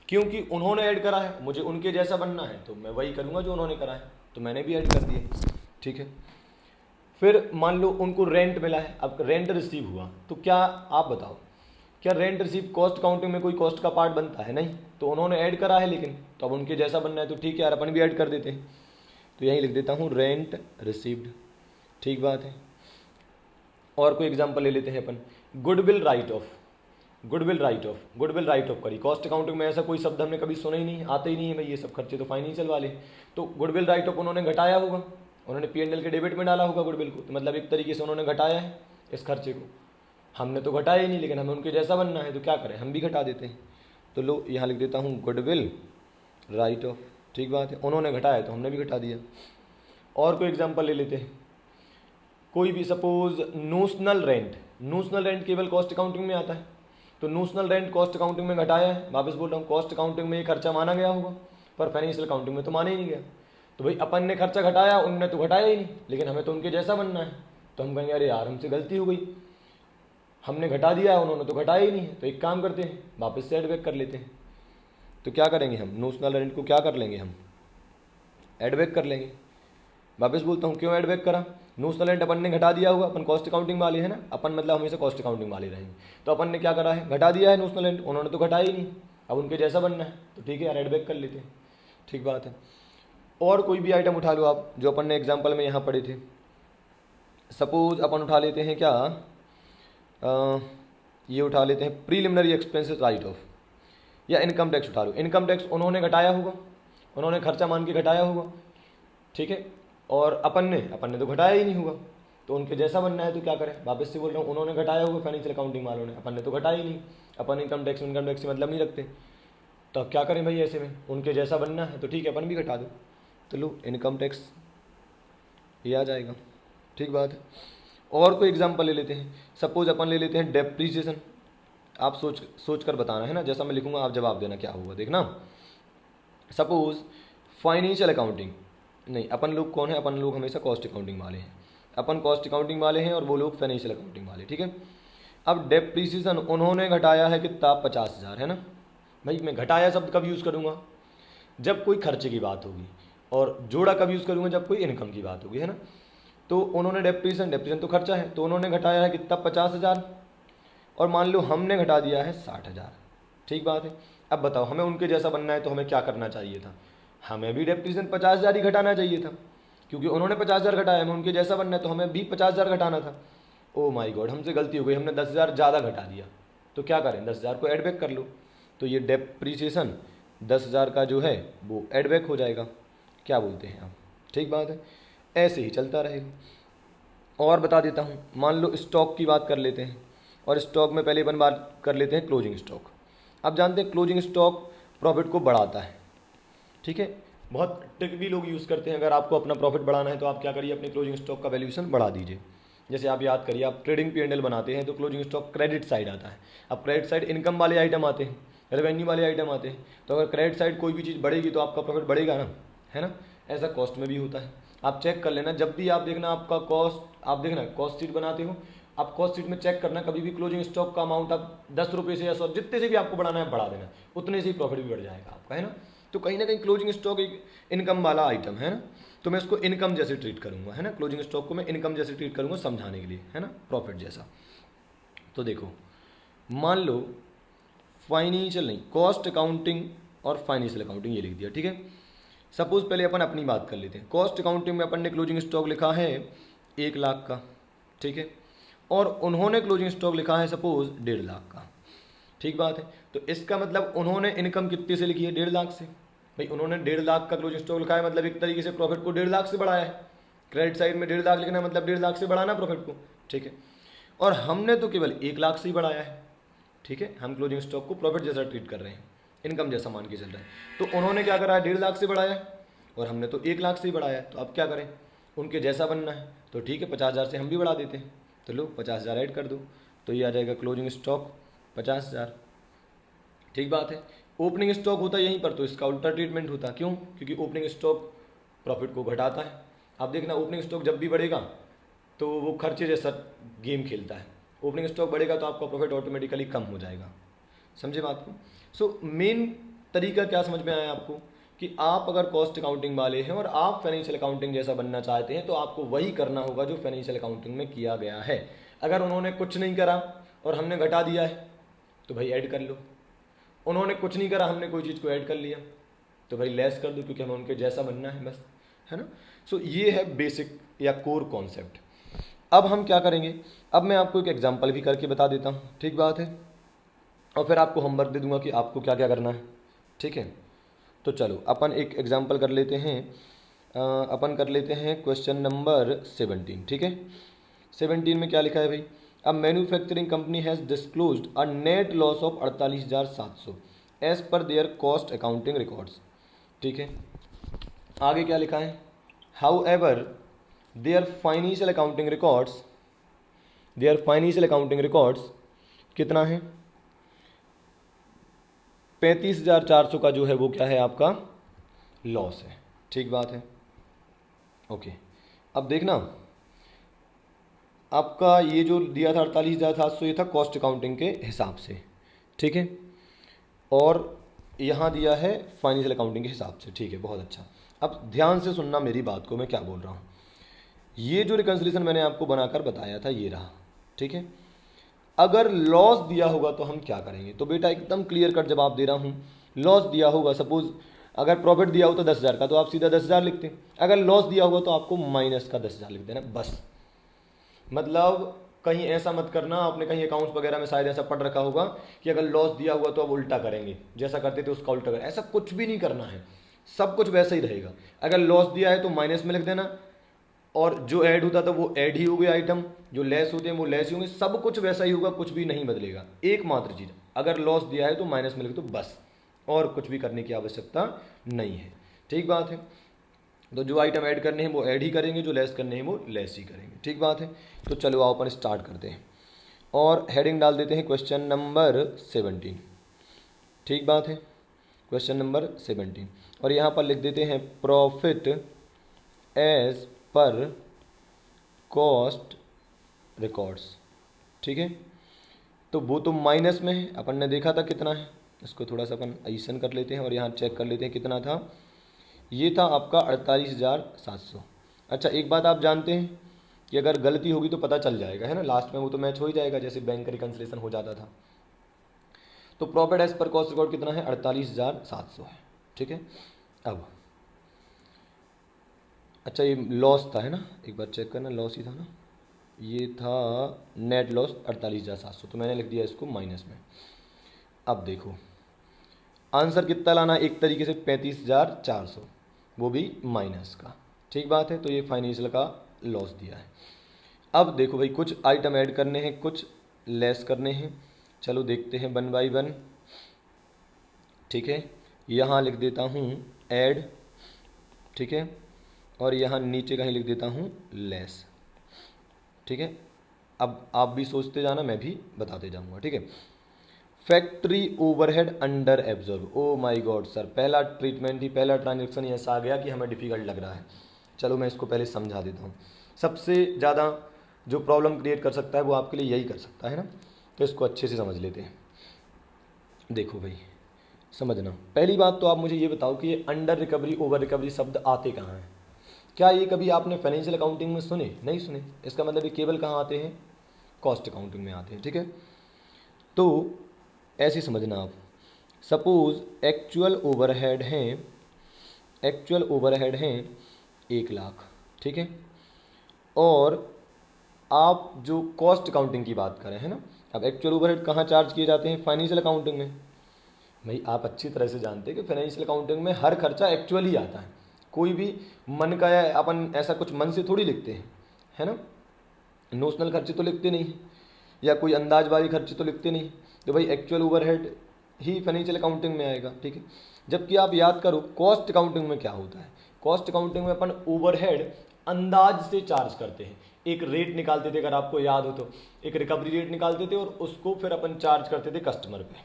क्योंकि उन्होंने ऐड करा है, मुझे उनके जैसा बनना है, तो मैं वही करूँगा जो उन्होंने करा है, तो मैंने भी ऐड कर दिया। ठीक है। फिर मान लो उनको रेंट मिला है, अब रेंट रिसीव हुआ, तो क्या आप बताओ, क्या रेंट रिसीव कॉस्ट अकाउंटिंग में कोई कॉस्ट का पार्ट बनता है? नहीं। तो उन्होंने ऐड करा है, लेकिन तो अब उनके जैसा बनना है, तो ठीक है यार, अपन भी ऐड कर देते हैं। तो यहीं लिख देता हूँ रेंट रिसीव्ड। ठीक बात है। और कोई एग्जाम्पल ले लेते हैं अपन, goodwill write off. Goodwill write off करी। कॉस्ट अकाउंटिंग में ऐसा कोई शब्द हमने कभी सुना ही नहीं, आते ही नहीं है भाई, ये सब खर्चे तो फाइनेंशियल वाले। तो गुडविल राइट ऑफ उन्होंने घटाया होगा, उन्होंने P&L के डेबिट में डाला होगा गुडविल को, तो मतलब एक तरीके से उन्होंने घटाया है इस खर्चे को। हमने तो घटाया ही नहीं, लेकिन हमें उनके जैसा बनना है, तो क्या करें, हम भी घटा देते हैं। तो लो यहाँ लिख देता हूँ गुडविल राइट ऑफ। ठीक बात है, उन्होंने घटाया तो हमने भी घटा दिया। और कोई एग्जाम्पल ले लेते हैं, कोई भी सपोज नोशनल रेंट केवल कॉस्ट अकाउंटिंग में आता है, तो नोशनल रेंट कॉस्ट अकाउंटिंग में घटाया है। वापस बोल रहा हूँ, कॉस्ट अकाउंटिंग में ये खर्चा माना गया होगा, पर फाइनेंशियल अकाउंटिंग में तो माना ही नहीं गया। तो भाई अपन ने खर्चा घटाया, उनने तो घटाया ही नहीं, लेकिन हमें तो उनके जैसा बनना है। तो हम कहेंगे अरे यार हमसे गलती हो गई, हमने घटा दिया, उन्होंने तो घटाया ही नहीं है। तो एक काम करते हैं, वापस से एडबैक कर लेते हैं। तो क्या करेंगे हम, नोशनल रेंट को क्या कर लेंगे, हम एडबैक कर लेंगे। वापस बोलता हूँ, क्यों एडबैक करा? नोशनल रेंट अपन ने घटा दिया होगा, अपन कॉस्ट अकाउंटिंग वाले हैं ना, अपन मतलब हमेशा कॉस्ट अकाउंटिंग वाले रहेंगे। तो अपन ने क्या करा है, घटा दिया है नोशनल रेंट, उन्होंने तो घटाया ही नहीं, अब उनके जैसा बनना है, तो ठीक है यार एडबैक कर लेते हैं। ठीक बात है। और कोई भी आइटम उठा लो आप, जो अपन ने एग्जाम्पल में यहाँ पढ़े थे। सपोज अपन उठा लेते हैं क्या, ये उठा लेते हैं प्रीलिमिनरी एक्सपेंसेस राइट ऑफ, या इनकम टैक्स उठा लो। इनकम टैक्स उन्होंने घटाया होगा, उन्होंने खर्चा मान के घटाया होगा, ठीक है, और अपन ने तो घटाया ही नहीं होगा, तो उनके जैसा बनना है, तो क्या करें, वापस से बोल रहा हूँ, उन्होंने घटाया होगा फाइनेंशियल अकाउंटिंग वालों ने, अपन ने तो घटाया ही नहीं। अपन इनकम टैक्स से मतलब नहीं रखते, तो अब क्या करें भाई, ऐसे में उनके जैसा बनना है, तो ठीक है अपन भी घटा दो। तो लो इनकम टैक्स ये आ जाएगा। ठीक बात है। और कोई एग्जांपल ले लेते हैं, सपोज अपन ले लेते हैं डेप्रीसिएशन। आप सोच कर बताना है ना, जैसा मैं लिखूंगा आप जवाब देना क्या होगा, देखना। सपोज फाइनेंशियल अकाउंटिंग, नहीं अपन लोग कौन है, अपन लोग हमेशा कॉस्ट अकाउंटिंग वाले हैं, अपन कॉस्ट अकाउंटिंग वाले हैं और वो लोग फाइनेंशियल अकाउंटिंग वाले। ठीक है। अब डेप्रीसिएशन उन्होंने घटाया है कितना, 50,000, है ना। भाई मैं घटाया शब्द कब यूज़ करूँगा, जब कोई खर्चे की बात होगी। और जोड़ा कब यूज़ करूँगा, जब कोई इनकम की बात होगी, है ना। तो उन्होंने डेप्रिसिएशन तो खर्चा है, तो उन्होंने घटाया है कितना, 50,000, और मान लो हमने घटा दिया है 60,000। ठीक बात है। अब बताओ, हमें उनके जैसा बनना है तो हमें क्या करना चाहिए था, हमें भी डेप्रिसिएशन 50,000 ही घटाना चाहिए था, क्योंकि उन्होंने 50,000 घटाया, हमें उनके जैसा बनना है तो हमें भी 50,000 घटाना था। ओ माई गॉड, हमसे गलती हो गई, हमने 10,000 ज़्यादा घटा दिया। तो क्या करें, 10,000 को एडबैक कर लो। तो ये डेप्रिसिएशन 10,000 का जो है वो एडबैक हो जाएगा। क्या बोलते हैं आप, ठीक बात है। ऐसे ही चलता रहेगा। और बता देता हूँ, मान लो स्टॉक की बात कर लेते हैं, और स्टॉक में पहले अपन बात कर लेते हैं क्लोजिंग स्टॉक। आप जानते हैं क्लोजिंग स्टॉक प्रॉफिट को बढ़ाता है, ठीक है। बहुत ट्रिक भी लोग यूज़ करते हैं। अगर आपको अपना प्रॉफिट बढ़ाना है तो आप क्या करिए, अपने क्लोजिंग स्टॉक का वैल्यूएशन बढ़ा दीजिए। जैसे आप याद करिए, आप ट्रेडिंग P&L बनाते हैं तो क्लोजिंग स्टॉक क्रेडिट साइड आता है। अब क्रेडिट साइड इनकम वाले आइटम आते हैं, रेवेन्यू वाले आइटम आते हैं। तो अगर क्रेडिट साइड कोई भी चीज़ बढ़ेगी तो आपका प्रॉफिट बढ़ेगा ना, है ना। ऐसा कॉस्ट में भी होता है। आप चेक कर लेना, जब भी आप देखना आपका कॉस्ट, आप देखना कॉस्ट शीट बनाते हो, आप कॉस्ट शीट में चेक करना, कभी भी क्लोजिंग स्टॉक का अमाउंट आप 10 रुपये से या 100 जितने से भी आपको बढ़ाना है बढ़ा देना, उतने से ही प्रॉफिट भी बढ़ जाएगा आपका, है ना। तो कहीं ना कहीं क्लोजिंग स्टॉक एक इनकम वाला आइटम है ना, तो मैं इसको इनकम जैसे ट्रीट करूंगा, है ना। क्लोजिंग स्टॉक को मैं इनकम जैसे ट्रीट करूंगा समझाने के लिए, है ना, प्रॉफिट जैसा। तो देखो, मान लो फाइनेंशियल नहीं, कॉस्ट अकाउंटिंग और फाइनेंशियल अकाउंटिंग ये लिख दिया, ठीक है। सपोज पहले अपन अपनी बात कर लेते हैं। कॉस्ट अकाउंटिंग में अपन ने क्लोजिंग स्टॉक लिखा है 1,00,000 का, ठीक है, और उन्होंने क्लोजिंग स्टॉक लिखा है सपोज 1,50,000 का, ठीक बात है। तो इसका मतलब उन्होंने इनकम कितने से लिखी है, 1,50,000 से। भाई उन्होंने 1,50,000 का क्लोजिंग स्टॉक लिखा है, मतलब एक तरीके से प्रॉफिट को 1,50,000 से बढ़ाया है। क्रेडिट साइड में 1,50,000 लिखना मतलब 1,50,000 से बढ़ाना प्रॉफिट को, ठीक है। और हमने तो केवल 1,00,000 से ही बढ़ाया है, ठीक है। हम क्लोजिंग स्टॉक को प्रॉफिट जैसा ट्रीट कर रहे हैं, इनकम जैसा मान के चल रहे हैं। तो उन्होंने क्या करा है, 1,50,000 से बढ़ाया है, और हमने तो 1,00,000 से ही बढ़ाया है। तो अब क्या करें, उनके जैसा बनना है तो ठीक है, 50,000 से हम भी बढ़ा देते हैं। तो लो 50,000 ऐड कर दो, तो ये आ जाएगा क्लोजिंग स्टॉक 50,000, ठीक बात है। ओपनिंग स्टॉक होता यहीं पर, तो इसका उल्टा ट्रीटमेंट होता, क्यों, क्योंकि ओपनिंग स्टॉक प्रॉफिट को घटाता है। आप देखना, ओपनिंग स्टॉक जब भी बढ़ेगा तो वो खर्चे जैसा गेम खेलता है। ओपनिंग स्टॉक बढ़ेगा तो आपका प्रॉफिट ऑटोमेटिकली कम हो जाएगा। समझे बात को। सो मेन तरीका क्या समझ में आया आपको, कि आप अगर कॉस्ट अकाउंटिंग वाले हैं और आप फाइनेंशियल अकाउंटिंग जैसा बनना चाहते हैं तो आपको वही करना होगा जो फाइनेंशियल अकाउंटिंग में किया गया है। अगर उन्होंने कुछ नहीं करा और हमने घटा दिया है तो भाई ऐड कर लो, उन्होंने कुछ नहीं करा, हमने कोई चीज़ को ऐड कर लिया तो भाई लेस कर दो, क्योंकि हमें उनके जैसा बनना है बस, है ना। सो ये है बेसिक या कोर कॉन्सेप्ट। अब हम क्या करेंगे, अब मैं आपको एक एग्जांपल भी करके बता देता हूँ, ठीक बात है, और फिर आपको होमवर्क दे दूंगा कि आपको क्या क्या करना है, ठीक है। तो चलो अपन एक एग्जांपल कर लेते हैं। अपन कर लेते हैं क्वेश्चन नंबर 17, ठीक है। 17 में क्या लिखा है भाई, a manufacturing company has disclosed a net loss of 48,700 as per their cost accounting records, ठीक है। आगे क्या लिखा है, however their financial accounting records, their financial accounting records कितना है, 35,400 का जो है वो क्या है आपका लॉस है, ठीक बात है। ओके, अब देखना आपका ये जो दिया था 48,700, ये था कॉस्ट अकाउंटिंग के हिसाब से, ठीक है, और यहाँ दिया है फाइनेंशियल अकाउंटिंग के हिसाब से, ठीक है, बहुत अच्छा। अब ध्यान से सुनना मेरी बात को, मैं क्या बोल रहा हूँ। ये जो रिकन्सिलेशन मैंने आपको बनाकर बताया था ये रहा, ठीक है। अगर लॉस दिया होगा तो हम क्या करेंगे, तो बेटा एकदम क्लियर कट जवाब दे रहा हूँ। लॉस दिया होगा, सपोज अगर प्रॉफिट दिया हो तो 10,000 का, तो आप सीधा 10,000 लिखते हैं। अगर लॉस दिया होगा तो आपको माइनस का 10,000 लिख देना बस। मतलब कहीं ऐसा मत करना, आपने कहीं अकाउंट्स वगैरह में शायद ऐसा पढ़ रखा होगा कि अगर लॉस दिया हुआ तो अब उल्टा करेंगे, जैसा करते थे उसका उल्टा करें, ऐसा कुछ भी नहीं करना है। सब कुछ वैसा ही रहेगा। अगर लॉस दिया है तो माइनस में लिख देना, और जो ऐड होता था वो ऐड ही हो गया आइटम, जो लेस होते हैं वो लेस ही होंगे, सब कुछ वैसा ही होगा, कुछ भी नहीं बदलेगा। एकमात्र चीज़, अगर लॉस दिया है तो माइनस में लिख दो बस, और कुछ भी करने की आवश्यकता नहीं है, ठीक बात है। तो जो आइटम ऐड करने हैं वो ऐड ही करेंगे, जो लेस करने हैं वो लेस ही करेंगे, ठीक बात है। तो चलो आओ अपन स्टार्ट करते हैं और हेडिंग डाल देते हैं क्वेश्चन नंबर 17, ठीक बात है, क्वेश्चन नंबर 17, और यहाँ पर लिख देते हैं profit as per cost records, ठीक है। तो वो तो माइनस में है, अपन ने देखा था कितना है, इसको थोड़ा सा अपन एडिशन कर लेते हैं और यहाँ चेक कर लेते हैं कितना था, ये था आपका 48,700। अच्छा, एक बात आप जानते हैं कि अगर गलती होगी तो पता चल जाएगा, है ना, लास्ट में वो तो मैच हो ही जाएगा, जैसे बैंक रिकन्सिलेशन हो जाता था। तो profit as per cost record कितना है, 48,700 है, ठीक है। अब अच्छा, ये लॉस था, है ना, एक बार चेक करना, लॉस ही था ना, ये था नेट लॉस 48,700, तो मैंने लिख दिया इसको माइनस में। अब देखो आंसर कितना लाना, एक तरीके से 35,400, वो भी माइनस का, ठीक बात है। तो ये फाइनेंशियल का लॉस दिया है। अब देखो भाई, कुछ आइटम ऐड करने हैं, कुछ लेस करने हैं, चलो देखते हैं वन बाई वन, ठीक है। यहाँ लिख देता हूँ ऐड, ठीक है, और यहाँ नीचे कहीं लिख देता हूँ लेस, ठीक है। अब आप भी सोचते जाना, मैं भी बताते जाऊँगा, ठीक है। Factory overhead under absorb, oh my God sir, पहला ट्रीटमेंट ही, पहला ट्रांजेक्शन ही ऐसा आ गया कि हमें डिफ़िकल्ट लग रहा है। चलो मैं इसको पहले समझा देता हूँ। सबसे ज़्यादा जो प्रॉब्लम क्रिएट कर सकता है वो आपके लिए यही कर सकता है ना, तो इसको अच्छे से समझ लेते हैं। देखो भाई, समझना, पहली बात तो आप मुझे ये बताओ कि ये अंडर रिकवरी ओवर रिकवरी शब्द आते कहाँ हैं। क्या ये कभी आपने फाइनेंशियल अकाउंटिंग में सुने? नहीं सुने। इसका मतलब ये केवल कहाँ आते हैं, कॉस्ट अकाउंटिंग में आते हैं, ठीक है। तो ऐसे समझना आप, सपोज एक्चुअल ओवरहेड हैं, एक्चुअल ओवरहेड हैं 1,00,000, ठीक है, और आप जो कॉस्ट अकाउंटिंग की बात करें, है ना। अब एक्चुअल ओवरहेड कहाँ चार्ज किए जाते हैं, फाइनेंशियल अकाउंटिंग में। भाई आप अच्छी तरह से जानते हैं कि फाइनेंशियल अकाउंटिंग में हर खर्चा एक्चुअल ही आता है, कोई भी मन का, या अपन ऐसा कुछ मन से थोड़ी लिखते हैं, है ना, नोशनल खर्चे तो लिखते नहीं, या कोई अंदाजबाजी खर्चे तो लिखते नहीं। तो भाई एक्चुअल ओवरहेड ही फाइनेंशियल अकाउंटिंग में आएगा, ठीक है। जबकि आप याद करो कॉस्ट अकाउंटिंग में क्या होता है, कॉस्ट अकाउंटिंग में अपन ओवरहेड अंदाज से चार्ज करते हैं, एक रेट निकालते थे, अगर आपको याद हो तो एक रिकवरी रेट निकालते थे और उसको फिर अपन चार्ज करते थे कस्टमर पे,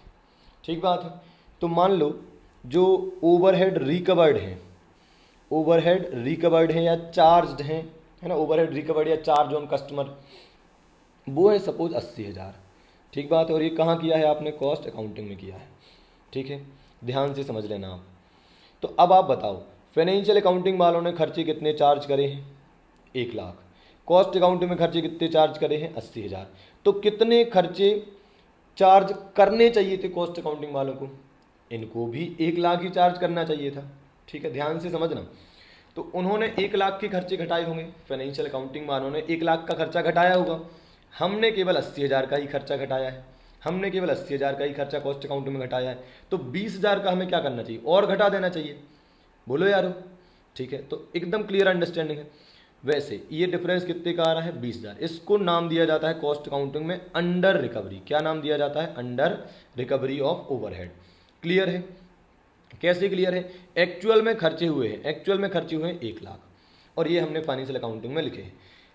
ठीक बात है। तो मान लो जो ओवरहेड रिकवर्ड हैं, ओवरहेड रिकवर्ड हैं या चार्ज्ड हैं, है ना, ओवरहेड रिकवर्ड या चार्ज ऑन कस्टमर, वो है सपोज 80,000, ठीक बात है। और ये कहाँ किया है आपने, कॉस्ट अकाउंटिंग में किया है, ठीक है, ध्यान से समझ लेना आप। तो अब आप बताओ, फाइनेंशियल अकाउंटिंग वालों ने खर्चे कितने चार्ज करे हैं, 1,00,000, कॉस्ट अकाउंटिंग में खर्चे कितने चार्ज करे हैं, 80,000। तो कितने खर्चे चार्ज करने चाहिए थे कॉस्ट अकाउंटिंग वालों को, इनको भी 1,00,000 ही चार्ज करना चाहिए था, ठीक है, ध्यान से समझना। तो उन्होंने 1,00,000 के खर्चे घटाए होंगे, फाइनेंशियल अकाउंटिंग वालों ने 1,00,000 का खर्चा घटाया होगा, हमने केवल 80,000 का ही खर्चा घटाया है, हमने केवल 80,000 का ही खर्चा कॉस्ट अकाउंटिंग में घटाया है। तो 20,000 का हमें क्या करना चाहिए, और घटा देना चाहिए, बोलो यारो, ठीक है। तो एकदम क्लियर अंडरस्टैंडिंग है। वैसे ये डिफरेंस कितने का आ रहा है, 20,000, इसको नाम दिया जाता है कॉस्ट अकाउंटिंग में अंडर रिकवरी। क्या नाम दिया जाता है, under recovery of overhead. Clear है, कैसे क्लियर है, एक्चुअल में खर्चे हुए हैं, एक्चुअल में खर्चे हुए हैं 1,00,000, और ये हमने फाइनेंशियल अकाउंटिंग में लिखे हैं।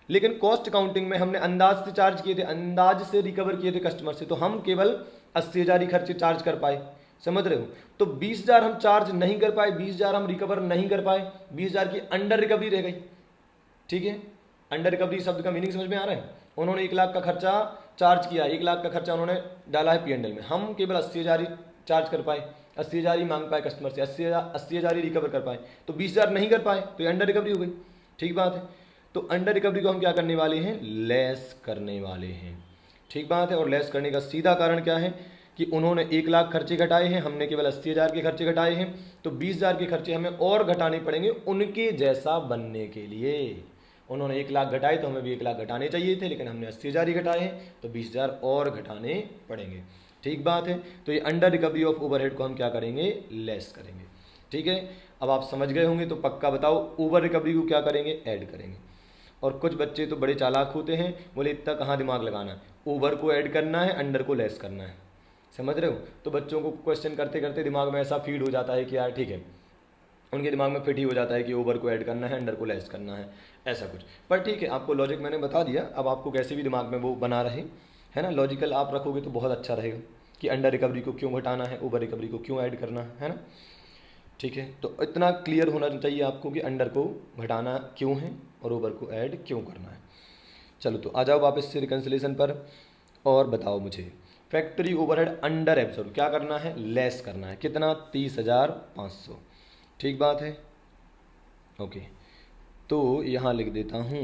लेकिन कॉस्ट अकाउंटिंग में हमने अंदाज से चार्ज किए थे, अंदाज से रिकवर किए थे कस्टमर से, तो हम केवल 80,000 ही खर्चे चार्ज कर पाए, समझ रहे हो। तो 20,000 हम चार्ज नहीं कर पाए, 20,000 हम रिकवर नहीं कर पाए, 20,000 की अंडर रिकवरी रह गई, ठीक है। अंडर रिकवरी शब्द का मीनिंग समझ में आ रहा है। उन्होंने 1,00,000 का खर्चा चार्ज किया, 1,00,000 का खर्चा उन्होंने डाला है P&L में, हम केवल 80,000 ही चार्ज कर पाए, 80,000 ही मांग पाए कस्टमर से, 80,000 ही रिकवर कर पाए, तो 20,000 नहीं कर पाए, तो ये अंडर रिकवरी हो गई, ठीक बात है। तो अंडर रिकवरी को हम क्या करने वाले हैं, लेस करने वाले हैं, ठीक बात है। और लेस करने का सीधा कारण क्या है कि उन्होंने 1,00,000 खर्चे घटाए हैं, हमने केवल 80,000 के खर्चे घटाए हैं, तो 20,000 के खर्चे हमें और घटाने पड़ेंगे उनके जैसा बनने के लिए। उन्होंने 1,00,000 घटाए तो हमें भी 1,00,000 घटाने चाहिए थे, लेकिन हमने 80,000 ही घटाए हैं, तो 20,000 और घटाने पड़ेंगे, ठीक बात है। तो ये अंडर रिकवरी ऑफ ओवरहेड को हम क्या करेंगे, लेस करेंगे, ठीक है। अब आप समझ गए होंगे, तो पक्का बताओ ओवर रिकवरी को क्या करेंगे, ऐड करेंगे। और कुछ बच्चे तो बड़े चालाक होते हैं, बोले इतना कहाँ दिमाग लगाना है, ओवर को ऐड करना है, अंडर को लेस करना है, समझ रहे हो। तो बच्चों को क्वेश्चन करते करते दिमाग में ऐसा फीड हो जाता है कि यार ठीक है, उनके दिमाग में फिट ही हो जाता है कि ओवर को ऐड करना है, अंडर को लेस करना है, ऐसा कुछ। पर ठीक है, आपको लॉजिक मैंने बता दिया, अब आपको कैसे भी दिमाग में वो बना रहे, है ना, लॉजिकल आप रखोगे तो बहुत अच्छा रहेगा कि अंडर रिकवरी को क्यों घटाना है, ओवर रिकवरी को क्यों ऐड करना है ना, ठीक है। तो इतना क्लियर होना चाहिए आपको कि अंडर को घटाना क्यों है और ओवर को ऐड क्यों करना है। चलो तो आ जाओ वापस से रिकन्सिलेशन पर, और बताओ मुझे फैक्ट्री ओवरहेड अंडर एब्सॉर्ब क्या करना है, लेस करना है, कितना, 30,500, ठीक बात है। ओके, तो यहाँ लिख देता हूँ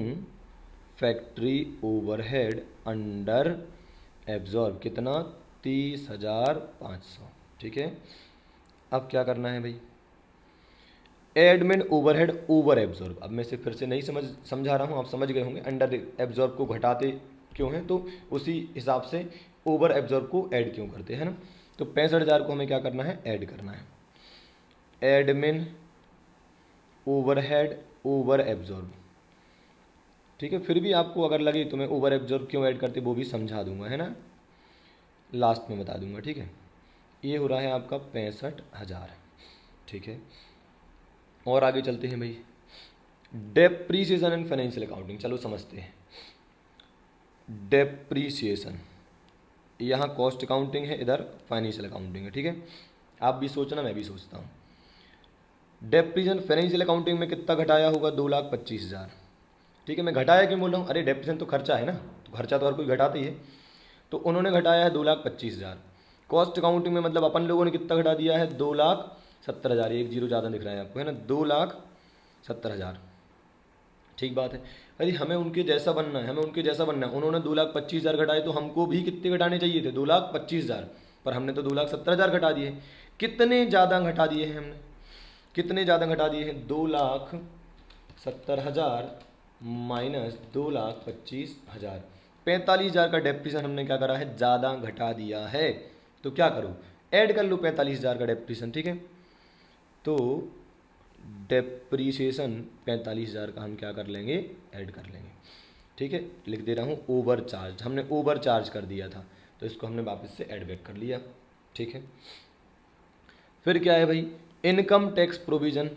फैक्ट्री ओवरहेड अंडर एब्जॉर्ब कितना 30,500। ठीक है, अब क्या करना है भाई, एडमिन ओवरहेड ओवर एब्जॉर्ब। अब मैं फिर से नहीं समझा रहा हूँ, आप समझ गए होंगे। अंडर एब्जॉर्ब को घटाते क्यों हैं, तो उसी हिसाब से ओवर एब्जॉर्ब को ऐड क्यों करते हैं ना। तो 65,000 को हमें क्या करना है, ऐड करना है। Admin overhead over absorb. ठीक है, फिर भी आपको अगर लगे तो मैं ओवर एब्जॉर्ब क्यों ऐड करते वो भी समझा दूंगा, है ना, लास्ट में बता दूंगा। ठीक है, ये हो रहा है आपका 65,000। ठीक है, और आगे चलते हैं भाई, डेप्रीसिएशन एंड फाइनेंशियल अकाउंटिंग। चलो समझते हैं। डेप्रीसिएशन, यहाँ कॉस्ट अकाउंटिंग है, इधर फाइनेंशियल अकाउंटिंग है। ठीक है, आप भी सोचना, मैं भी सोचता हूँ। डेप्रीसिएशन फाइनेंशियल अकाउंटिंग में कितना घटाया होगा, 2,25,000। ठीक है, मैं घटाया क्यों बोल रहा हूँ, अरे डेप्रीसिएशन तो खर्चा है ना, तो खर्चा तो हर कोई घटाता ही है। तो उन्होंने घटाया है 2,25,000। कॉस्ट अकाउंटिंग में मतलब अपन लोगों ने कितना घटा दिया है, 2,70,000। एक जीरो ज़्यादा दिख रहा है आपको, है ना, 2,70,000। ठीक बात है। अरे हमें उनके जैसा बनना है, हमें उनके जैसा बनना है। उन्होंने 2,25,000 घटाए, तो हमको भी कितने घटाने चाहिए थे, 2,25,000, पर हमने तो 2,70,000 घटा दिए। कितने ज़्यादा घटा दिए हैं हमने, कितने ज़्यादा घटा दिए हैं, 2,70,000 माइनस 2,25,000। 45,000 का डेप्रीसिएशन हमने क्या करा है, ज़्यादा घटा दिया है। तो क्या करूँ, ऐड कर लो 45,000 का डेप्रीसिएशन। ठीक है, तो डेप्रीसिएशन 45,000 का हम क्या कर लेंगे, ऐड कर लेंगे। ठीक है, लिख दे रहा हूँ ओवर चार्ज, हमने ओवर चार्ज कर दिया था, तो इसको हमने वापस से ऐड बैक कर लिया। ठीक है, फिर क्या है भाई, income tax provision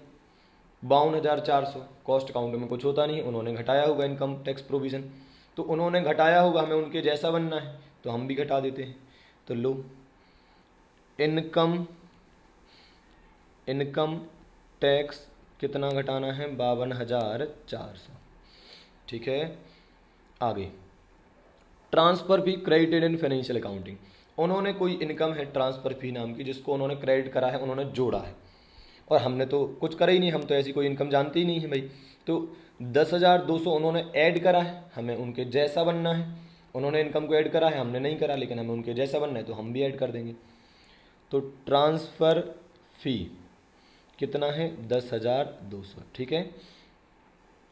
52,400। Cost account में कुछ होता नहीं, उन्होंने घटाया होगा इनकम टैक्स प्रोविज़न, तो उन्होंने घटाया होगा, हमें उनके जैसा बनना है, तो हम भी घटा देते हैं। तो लो, इनकम टैक्स कितना घटाना है, 52,400। ठीक है, आगे transfer fee credited in financial accounting. उन्होंने कोई इनकम है ट्रांसफ़र फी नाम की, जिसको उन्होंने क्रेडिट करा है, उन्होंने जोड़ा है, और हमने तो कुछ करा ही नहीं, हम तो ऐसी कोई इनकम जानते ही नहीं है भाई। तो 10,200 उन्होंने ऐड करा है, हमें उनके जैसा बनना है। उन्होंने इनकम को ऐड करा है, हमने नहीं करा, लेकिन हमें उनके जैसा बनना है, तो हम भी ऐड कर देंगे। तो ट्रांसफ़र फी कितना है, 10,200। ठीक है,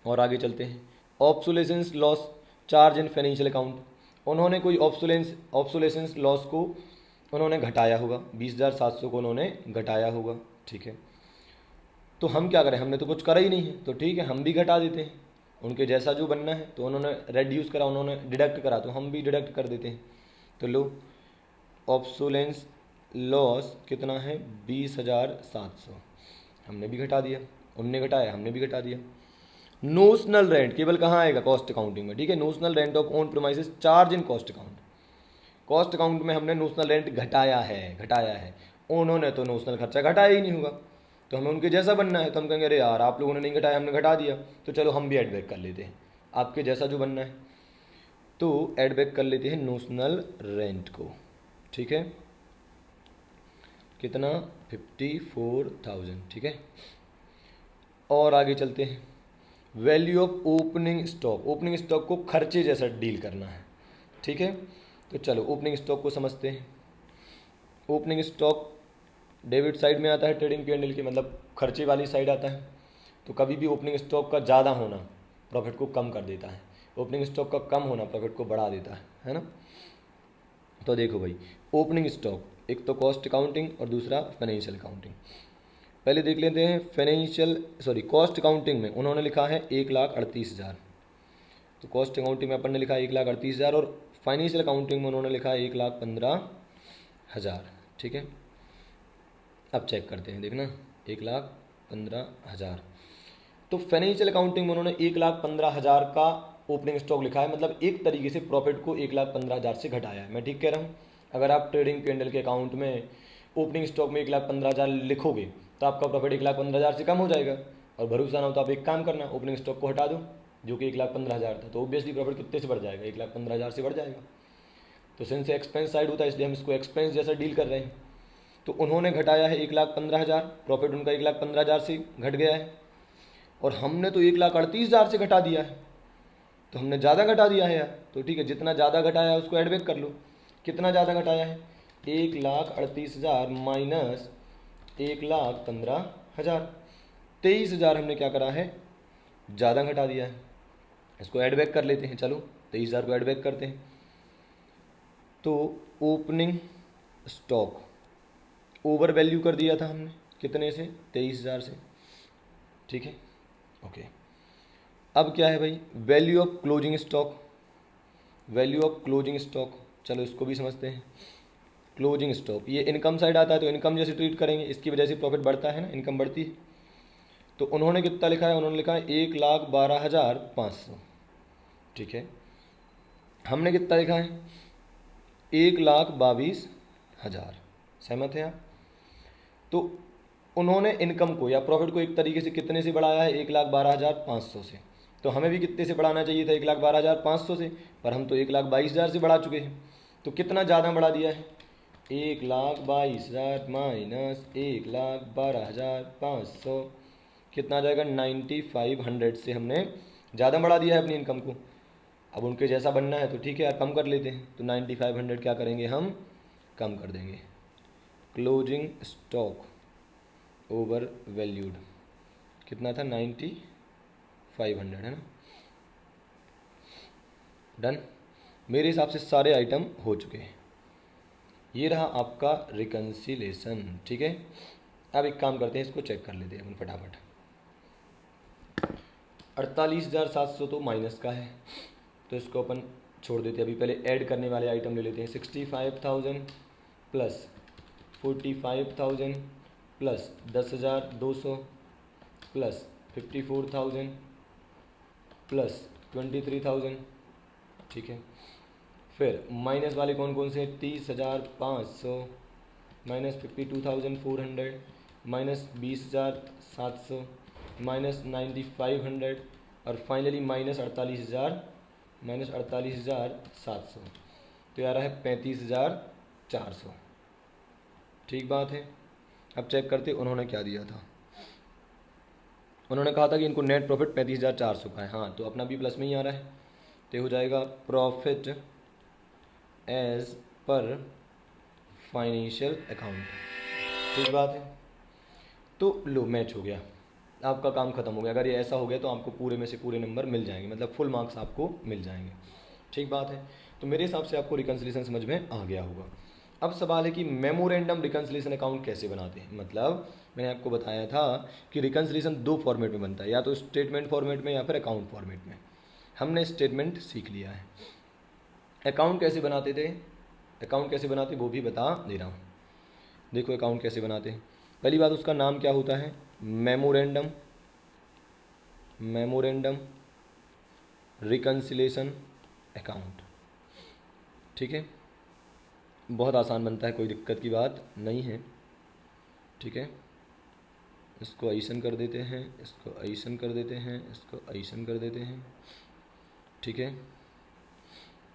और आगे चलते हैं। Obsolescence loss charge in financial account. उन्होंने कोई ऑब्सोलेसेंस लॉस को उन्होंने घटाया होगा, 20,700 को उन्होंने घटाया होगा। ठीक है, तो हम क्या करें, हमने तो कुछ करा ही नहीं है, तो ठीक है हम भी घटा देते हैं उनके जैसा जो बनना है। तो उन्होंने रेड्यूस करा, उन्होंने डिडक्ट करा, तो हम भी डिडक्ट कर देते हैं। तो लो, ऑब्सोलेंस लॉस कितना है, 20,700, हमने भी घटा दिया, उनने घटाया, हमने भी घटा दिया। नोशनल रेंट केवल कहाँ आएगा, कॉस्ट अकाउंटिंग में। ठीक है, notional rent of own premises charge in cost account. Cost account में हमने नोशनल रेंट घटाया है, उन्होंने तो नोशनल खर्चा घटाया ही नहीं होगा, तो हमें उनके जैसा बनना है। तो हम कहेंगे अरे यार आप लोगों ने नहीं घटाया, हमने घटा दिया, तो चलो हम भी ऐड बैक कर लेते हैं आपके जैसा जो बनना है। तो ऐड बैक कर लेते हैं नोशनल रेंट को। ठीक है, कितना, 54,000। ठीक है, और आगे चलते हैं। Value of opening stock, opening stock को खर्चे जैसा डील करना है। ठीक है, तो चलो ओपनिंग स्टॉक को समझते हैं। ओपनिंग स्टॉक डेबिट साइड में आता है, ट्रेडिंग P&L की, मतलब खर्चे वाली साइड आता है। तो कभी भी ओपनिंग स्टॉक का ज़्यादा होना प्रॉफिट को कम कर देता है, ओपनिंग स्टॉक का कम होना प्रॉफिट को बढ़ा देता है ना। तो देखो भाई, ओपनिंग स्टॉक एक तो कॉस्ट अकाउंटिंग और दूसरा फाइनेंशियल अकाउंटिंग। पहले देख लेते हैं कॉस्ट अकाउंटिंग में उन्होंने लिखा है 1,38,000। तो कॉस्ट अकाउंटिंग में अपन ने लिखा है 1,38,000, और फाइनेंशियल अकाउंटिंग में उन्होंने लिखा है 1,15,000। ठीक है, अब चेक करते हैं, देखना 1,15,000। तो फाइनेंशियल अकाउंटिंग में उन्होंने 1,15,000 का ओपनिंग स्टॉक लिखा है, मतलब एक तरीके से प्रॉफिट को 1,15,000 से घटाया है। मैं ठीक कह रहा हूँ। अगर आप ट्रेडिंग P&L के अकाउंट में ओपनिंग स्टॉक में 1,15,000 लिखोगे तो आपका प्रॉफिट 1,15,000 से कम हो जाएगा। और भरोसा ना हो तो आप एक काम करना, ओपनिंग स्टॉक को हटा दो जो कि 1,15,000 था, तो ऑब्वियसली प्रॉफिट कितने से बढ़ जाएगा, 1,15,000 से बढ़ जाएगा। तो सिंस एक्सपेंस साइड होता है इसलिए हम इसको एक्सपेंस जैसा डील कर रहे हैं। तो उन्होंने घटाया है 1,15,000, प्रॉफिट उनका 1,15,000 से घट गया है। और हमने तो 1,38,000 से घटा दिया है, तो हमने ज़्यादा घटा दिया है यार। तो ठीक है, जितना ज़्यादा घटाया है उसको एड बैक कर लो। कितना ज़्यादा घटाया है? 1,38,000 माइनस 1,15,000, 23,000 हमने क्या करा है, ज़्यादा घटा दिया है। इसको ऐड बैक कर लेते हैं, चलो 23,000 को ऐड बैक करते हैं। तो ओपनिंग स्टॉक ओवर वैल्यू कर दिया था हमने, कितने से? 23,000 से, ठीक है, ओके। अब क्या है भाई, value of closing stock, value of closing stock, चलो इसको भी समझते हैं। क्लोजिंग स्टॉक ये इनकम साइड आता है, तो इनकम जैसे ट्रीट करेंगे, इसकी वजह से प्रॉफिट बढ़ता है ना, इनकम बढ़ती है। तो उन्होंने कितना लिखा है? उन्होंने लिखा है 1,12,500, ठीक है। हमने कितना लिखा है? 1,22,000, सहमत हैं आप? तो उन्होंने इनकम को या प्रॉफिट को एक तरीके से कितने से बढ़ाया है? 1,12,500 से। तो हमें भी कितने से बढ़ाना चाहिए था? 1,12,500 से, पर हम तो 1,22,000 से बढ़ा चुके हैं। तो कितना ज़्यादा बढ़ा दिया है? 1,22,000 माइनस 1,12,500, कितना आ जाएगा? 9,500 से हमने ज़्यादा बढ़ा दिया है अपनी इनकम को। अब उनके जैसा बनना है तो ठीक है यार, कम कर लेते हैं। तो 9,500 क्या करेंगे हम? कम कर देंगे। क्लोजिंग स्टॉक ओवर वैल्यूड कितना था? 9,500, है ना। डन। मेरे हिसाब से सारे आइटम हो चुके हैं। ये रहा आपका रिकन्सिलेशन, ठीक है। अब एक काम करते हैं, इसको चेक कर लेते हैं अपन फटाफट। 48,700 तो माइनस का है, तो इसको अपन छोड़ देते हैं। अभी पहले ऐड करने वाले आइटम ले लेते हैं। 65,000 प्लस 45,000 प्लस 10,200 प्लस 54,000 प्लस 23,000, ठीक है। फिर माइनस वाले कौन कौन से? 30,500 माइनस 52,400 माइनस 20,700 माइनस 9,500 और फाइनली माइनस 48,700। तो यार है 35,400, ठीक बात है। अब चेक करते उन्होंने क्या दिया था। उन्होंने कहा था कि इनको नेट प्रॉफिट 35,400 का है, हाँ, तो अपना भी प्लस में ही आ रहा है। तो हो जाएगा profit as per financial account, ठीक बात है। तो लो, मैच हो गया, आपका काम खत्म हो गया। अगर ये ऐसा हो गया तो आपको पूरे में से पूरे नंबर मिल जाएंगे, मतलब फुल मार्क्स आपको मिल जाएंगे, ठीक बात है। तो मेरे हिसाब से आपको रिकन्सिलेशन समझ में आ गया होगा। अब सवाल है कि मेमोरेंडम रिकन्सिलेशन अकाउंट कैसे बनाते हैं। मतलब मैंने आपको बताया था कि रिकन्सिलेशन दो फॉर्मेट में बनता है, या तो स्टेटमेंट फॉर्मेट में या फिर अकाउंट फॉर्मेट में। हमने स्टेटमेंट सीख लिया है। अकाउंट कैसे बनाते थे, अकाउंट कैसे बनाते वो भी बता दे रहा हूँ। देखो अकाउंट कैसे बनाते हैं। पहली बात, उसका नाम क्या होता है? मेमोरेंडम, मेमोरेंडम रिकन्सिलेशन अकाउंट, ठीक है। बहुत आसान बनता है, कोई दिक्कत की बात नहीं है, ठीक है। इसको ऐसन कर देते हैं, इसको ऐसन कर देते हैं, इसको ऐसन कर देते हैं, ठीक है।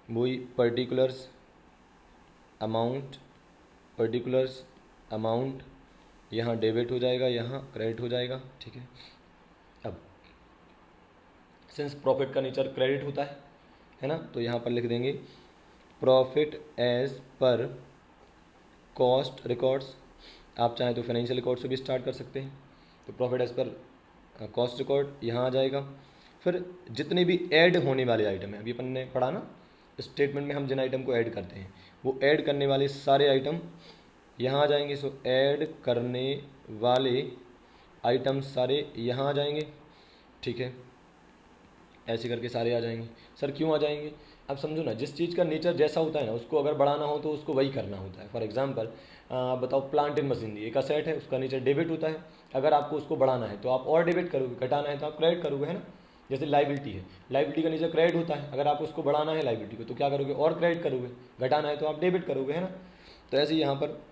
वही पर्टिकुलर्स अमाउंट, पर्टिकुलर्स अमाउंट यहाँ डेबिट हो जाएगा, यहाँ क्रेडिट हो जाएगा, ठीक है। अब सिंस प्रॉफिट का नेचर क्रेडिट होता है ना, तो यहाँ पर लिख देंगे profit as per cost records. आप चाहें तो फाइनेंशियल रिकॉर्ड से भी स्टार्ट कर सकते हैं। तो profit as per cost record यहाँ आ जाएगा। फिर जितने भी ऐड होने वाले आइटम हैं, अभी अपन ने पढ़ा ना स्टेटमेंट में हम जिन आइटम को ऐड करते हैं, वो ऐड करने वाले सारे आइटम यहाँ आ जाएंगे। सो ऐड करने वाले आइटम सारे यहाँ आ जाएंगे, ठीक है। ऐसे करके सारे आ जाएंगे। सर क्यों आ जाएंगे? अब समझो ना, जिस चीज़ का नेचर जैसा होता है ना, उसको अगर बढ़ाना हो तो उसको वही करना होता है। फॉर एग्जांपल बताओ, प्लांट एंड मशीनरी एक असेट है, उसका नेचर डेबिट होता है। अगर आपको उसको बढ़ाना है तो आप और डेबिट करोगे, घटाना है तो आप क्रेडिट करोगे, है ना। जैसे लाइबिलिटी है, लाइबिलिटी का नेचर क्रेडिट होता है। अगर आप उसको बढ़ाना है लाइबिलिटी को तो क्या करोगे? और क्रेडिट करोगे। घटाना है तो आप डेबिट करोगे, है ना। तो ऐसे ही यहाँ पर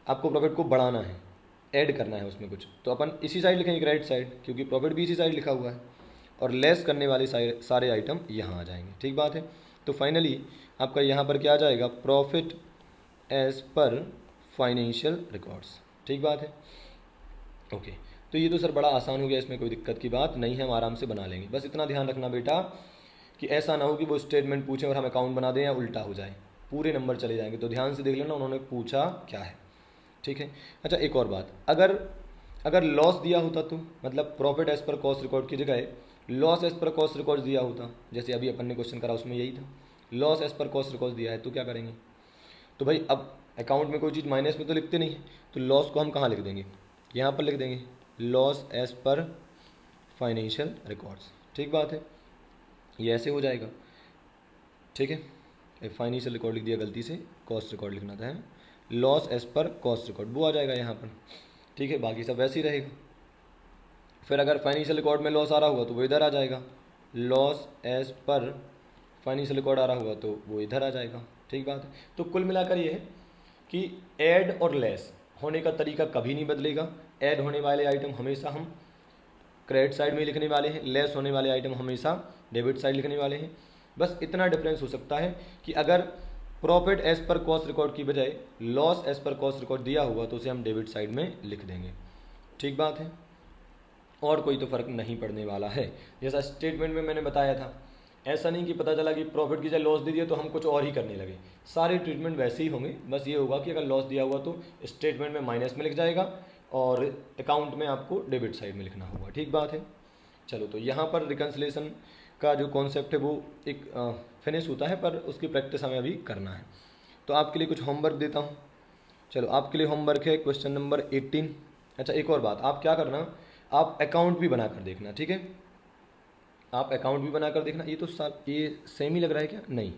आपको प्रॉफिट को बढ़ाना है, ऐड करना है उसमें कुछ, तो अपन इसी साइड लिखेंगे क्रेडिट साइड, क्योंकि प्रॉफिट भी इसी साइड लिखा हुआ है। और लेस करने वाले सारे आइटम यहाँ आ जाएंगे, ठीक बात है। तो फाइनली आपका यहाँ पर क्या आ जाएगा? Profit as per financial records, ठीक बात है, ओके। तो तो ये तो सर बड़ा आसान हो गया, इसमें कोई दिक्कत की बात नहीं है, हम आराम से बना लेंगे। बस इतना ध्यान रखना बेटा कि ऐसा ना हो कि वो स्टेटमेंट पूछें और हम अकाउंट बना दें या उल्टा हो जाए, पूरे नंबर चले जाएंगे। तो ध्यान से देख लेना उन्होंने पूछा क्या है, ठीक है। अच्छा एक और बात, अगर लॉस दिया होता तो मतलब profit as per cost record की जगह loss as per cost record दिया होता, जैसे अभी अपन ने क्वेश्चन करा उसमें यही था, loss as per cost record दिया है, तो क्या करेंगे? तो भाई अब अकाउंट में कोई चीज़ माइनस में तो लिखते नहीं है, तो लॉस को हम कहाँ लिख देंगे? यहाँ पर लिख देंगे loss as per financial records, ठीक बात है, ये ऐसे हो जाएगा, ठीक है। फाइनेंशियल रिकॉर्ड लिख दिया गलती से, कॉस्ट रिकॉर्ड लिखना था, loss as per cost record वो आ जाएगा यहाँ पर, ठीक है। बाकी सब वैसे ही रहेगा। फिर अगर फाइनेंशियल रिकॉर्ड में लॉस आ रहा होगा तो वो इधर आ जाएगा, loss as per financial record आ रहा होगा तो वो इधर आ जाएगा, ठीक बात है। तो कुल मिलाकर ये है कि ऐड और लेस होने का तरीका कभी नहीं बदलेगा। ऐड होने वाले आइटम हमेशा हम क्रेडिट साइड में लिखने वाले हैं, लेस होने वाले आइटम हमेशा डेबिट साइड लिखने वाले हैं। बस इतना डिफरेंस हो सकता है कि अगर profit as per cost record की बजाय loss as per cost record दिया होगा तो उसे हम डेबिट साइड में लिख देंगे, ठीक बात है। और कोई तो फर्क नहीं पड़ने वाला है। जैसा स्टेटमेंट में मैंने बताया था, ऐसा नहीं कि पता चला कि प्रॉफिट की जगह लॉस दे दिया तो हम कुछ और ही करने लगे, सारे ट्रीटमेंट वैसे ही होंगे। बस ये होगा कि अगर लॉस दिया हुआ तो स्टेटमेंट में माइनस में लिख जाएगा और अकाउंट में आपको डेबिट साइड में लिखना होगा, ठीक बात है। चलो तो यहाँ पर रिकन्सिलेशन का जो कॉन्सेप्ट है वो एक फिनिश होता है, पर उसकी प्रैक्टिस हमें अभी करना है। तो आपके लिए कुछ होमवर्क देता हूँ। चलो आपके लिए होमवर्क है क्वेश्चन नंबर 18। अच्छा एक और बात, आप क्या करना, आप अकाउंट भी बना कर देखना, ठीक है। आप अकाउंट भी बना कर देखना। ये तो सब ये सेम ही लग रहा है क्या? नहीं,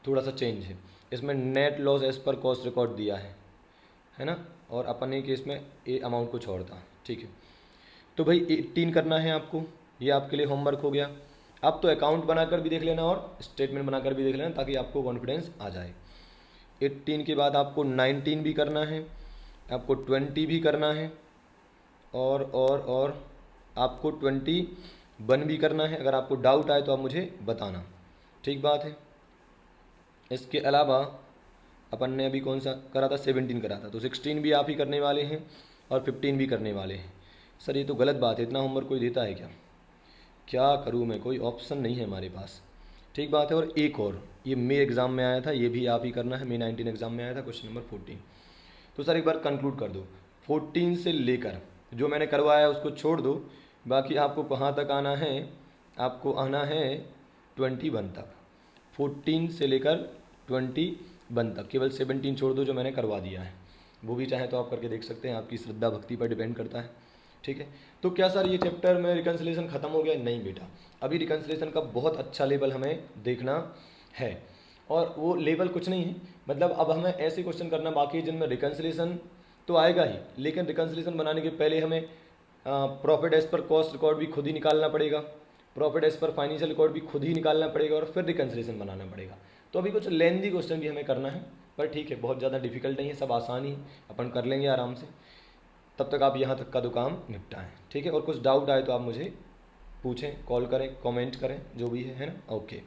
थोड़ा सा चेंज है। इसमें net loss as per cost record दिया है ना, और अपने केस में ए अमाउंट कुछ और था, ठीक है। तो भाई 18 करना है आपको, ये आपके लिए होमवर्क हो गया। आप तो अकाउंट बनाकर भी देख लेना और स्टेटमेंट बनाकर भी देख लेना ताकि आपको कॉन्फिडेंस आ जाए। 18 के बाद आपको 19 भी करना है, आपको 20 भी करना है, और आपको 21 भी करना है। अगर आपको डाउट आए तो आप मुझे बताना, ठीक बात है। इसके अलावा अपन ने अभी कौन सा करा था? 17 करा था, तो 16 भी आप ही करने वाले हैं और 15 भी करने वाले हैं। सर ये तो गलत बात है, इतना होमवर्क कोई देता है क्या? क्या करूँ मैं, कोई ऑप्शन नहीं है हमारे पास, ठीक बात है। और एक और, ये मई एग्ज़ाम में आया था, ये भी आप ही करना है। मई 19 एग्ज़ाम में आया था क्वेश्चन नंबर 14। तो सर एक बार कंक्लूड कर दो, 14 से लेकर जो मैंने करवाया उसको छोड़ दो, बाकी आपको कहाँ तक आना है? आपको आना है 21 तक, 14 से लेकर 21 तक। केवल 17 छोड़ दो जो मैंने करवा दिया है, वो भी चाहे तो आप करके देख सकते हैं, आपकी श्रद्धा भक्ति पर डिपेंड करता है, ठीक है। तो क्या सर ये चैप्टर में रिकन्सिलेशन खत्म हो गया? नहीं बेटा, अभी रिकन्सिलेशन का बहुत अच्छा लेवल हमें देखना है, और वो लेवल कुछ नहीं है, मतलब अब हमें ऐसे क्वेश्चन करना बाकी है जिनमें रिकन्सिलेशन तो आएगा ही, लेकिन रिकन्सिलेशन बनाने के पहले हमें profit as per cost record भी खुद ही निकालना पड़ेगा, profit as per financial record भी खुद ही निकालना पड़ेगा, और फिर रिकन्सिलेशन बनाना पड़ेगा। तो अभी कुछ लेंदी क्वेश्चन भी हमें करना है, पर ठीक है, बहुत ज़्यादा डिफिकल्ट नहीं है, सब आसान ही अपन कर लेंगे आराम से। तब तक आप यहाँ तक का तो काम निपटाएं, ठीक है। और कुछ डाउट आए तो आप मुझे पूछें, कॉल करें, कमेंट करें, जो भी है ना। ओके।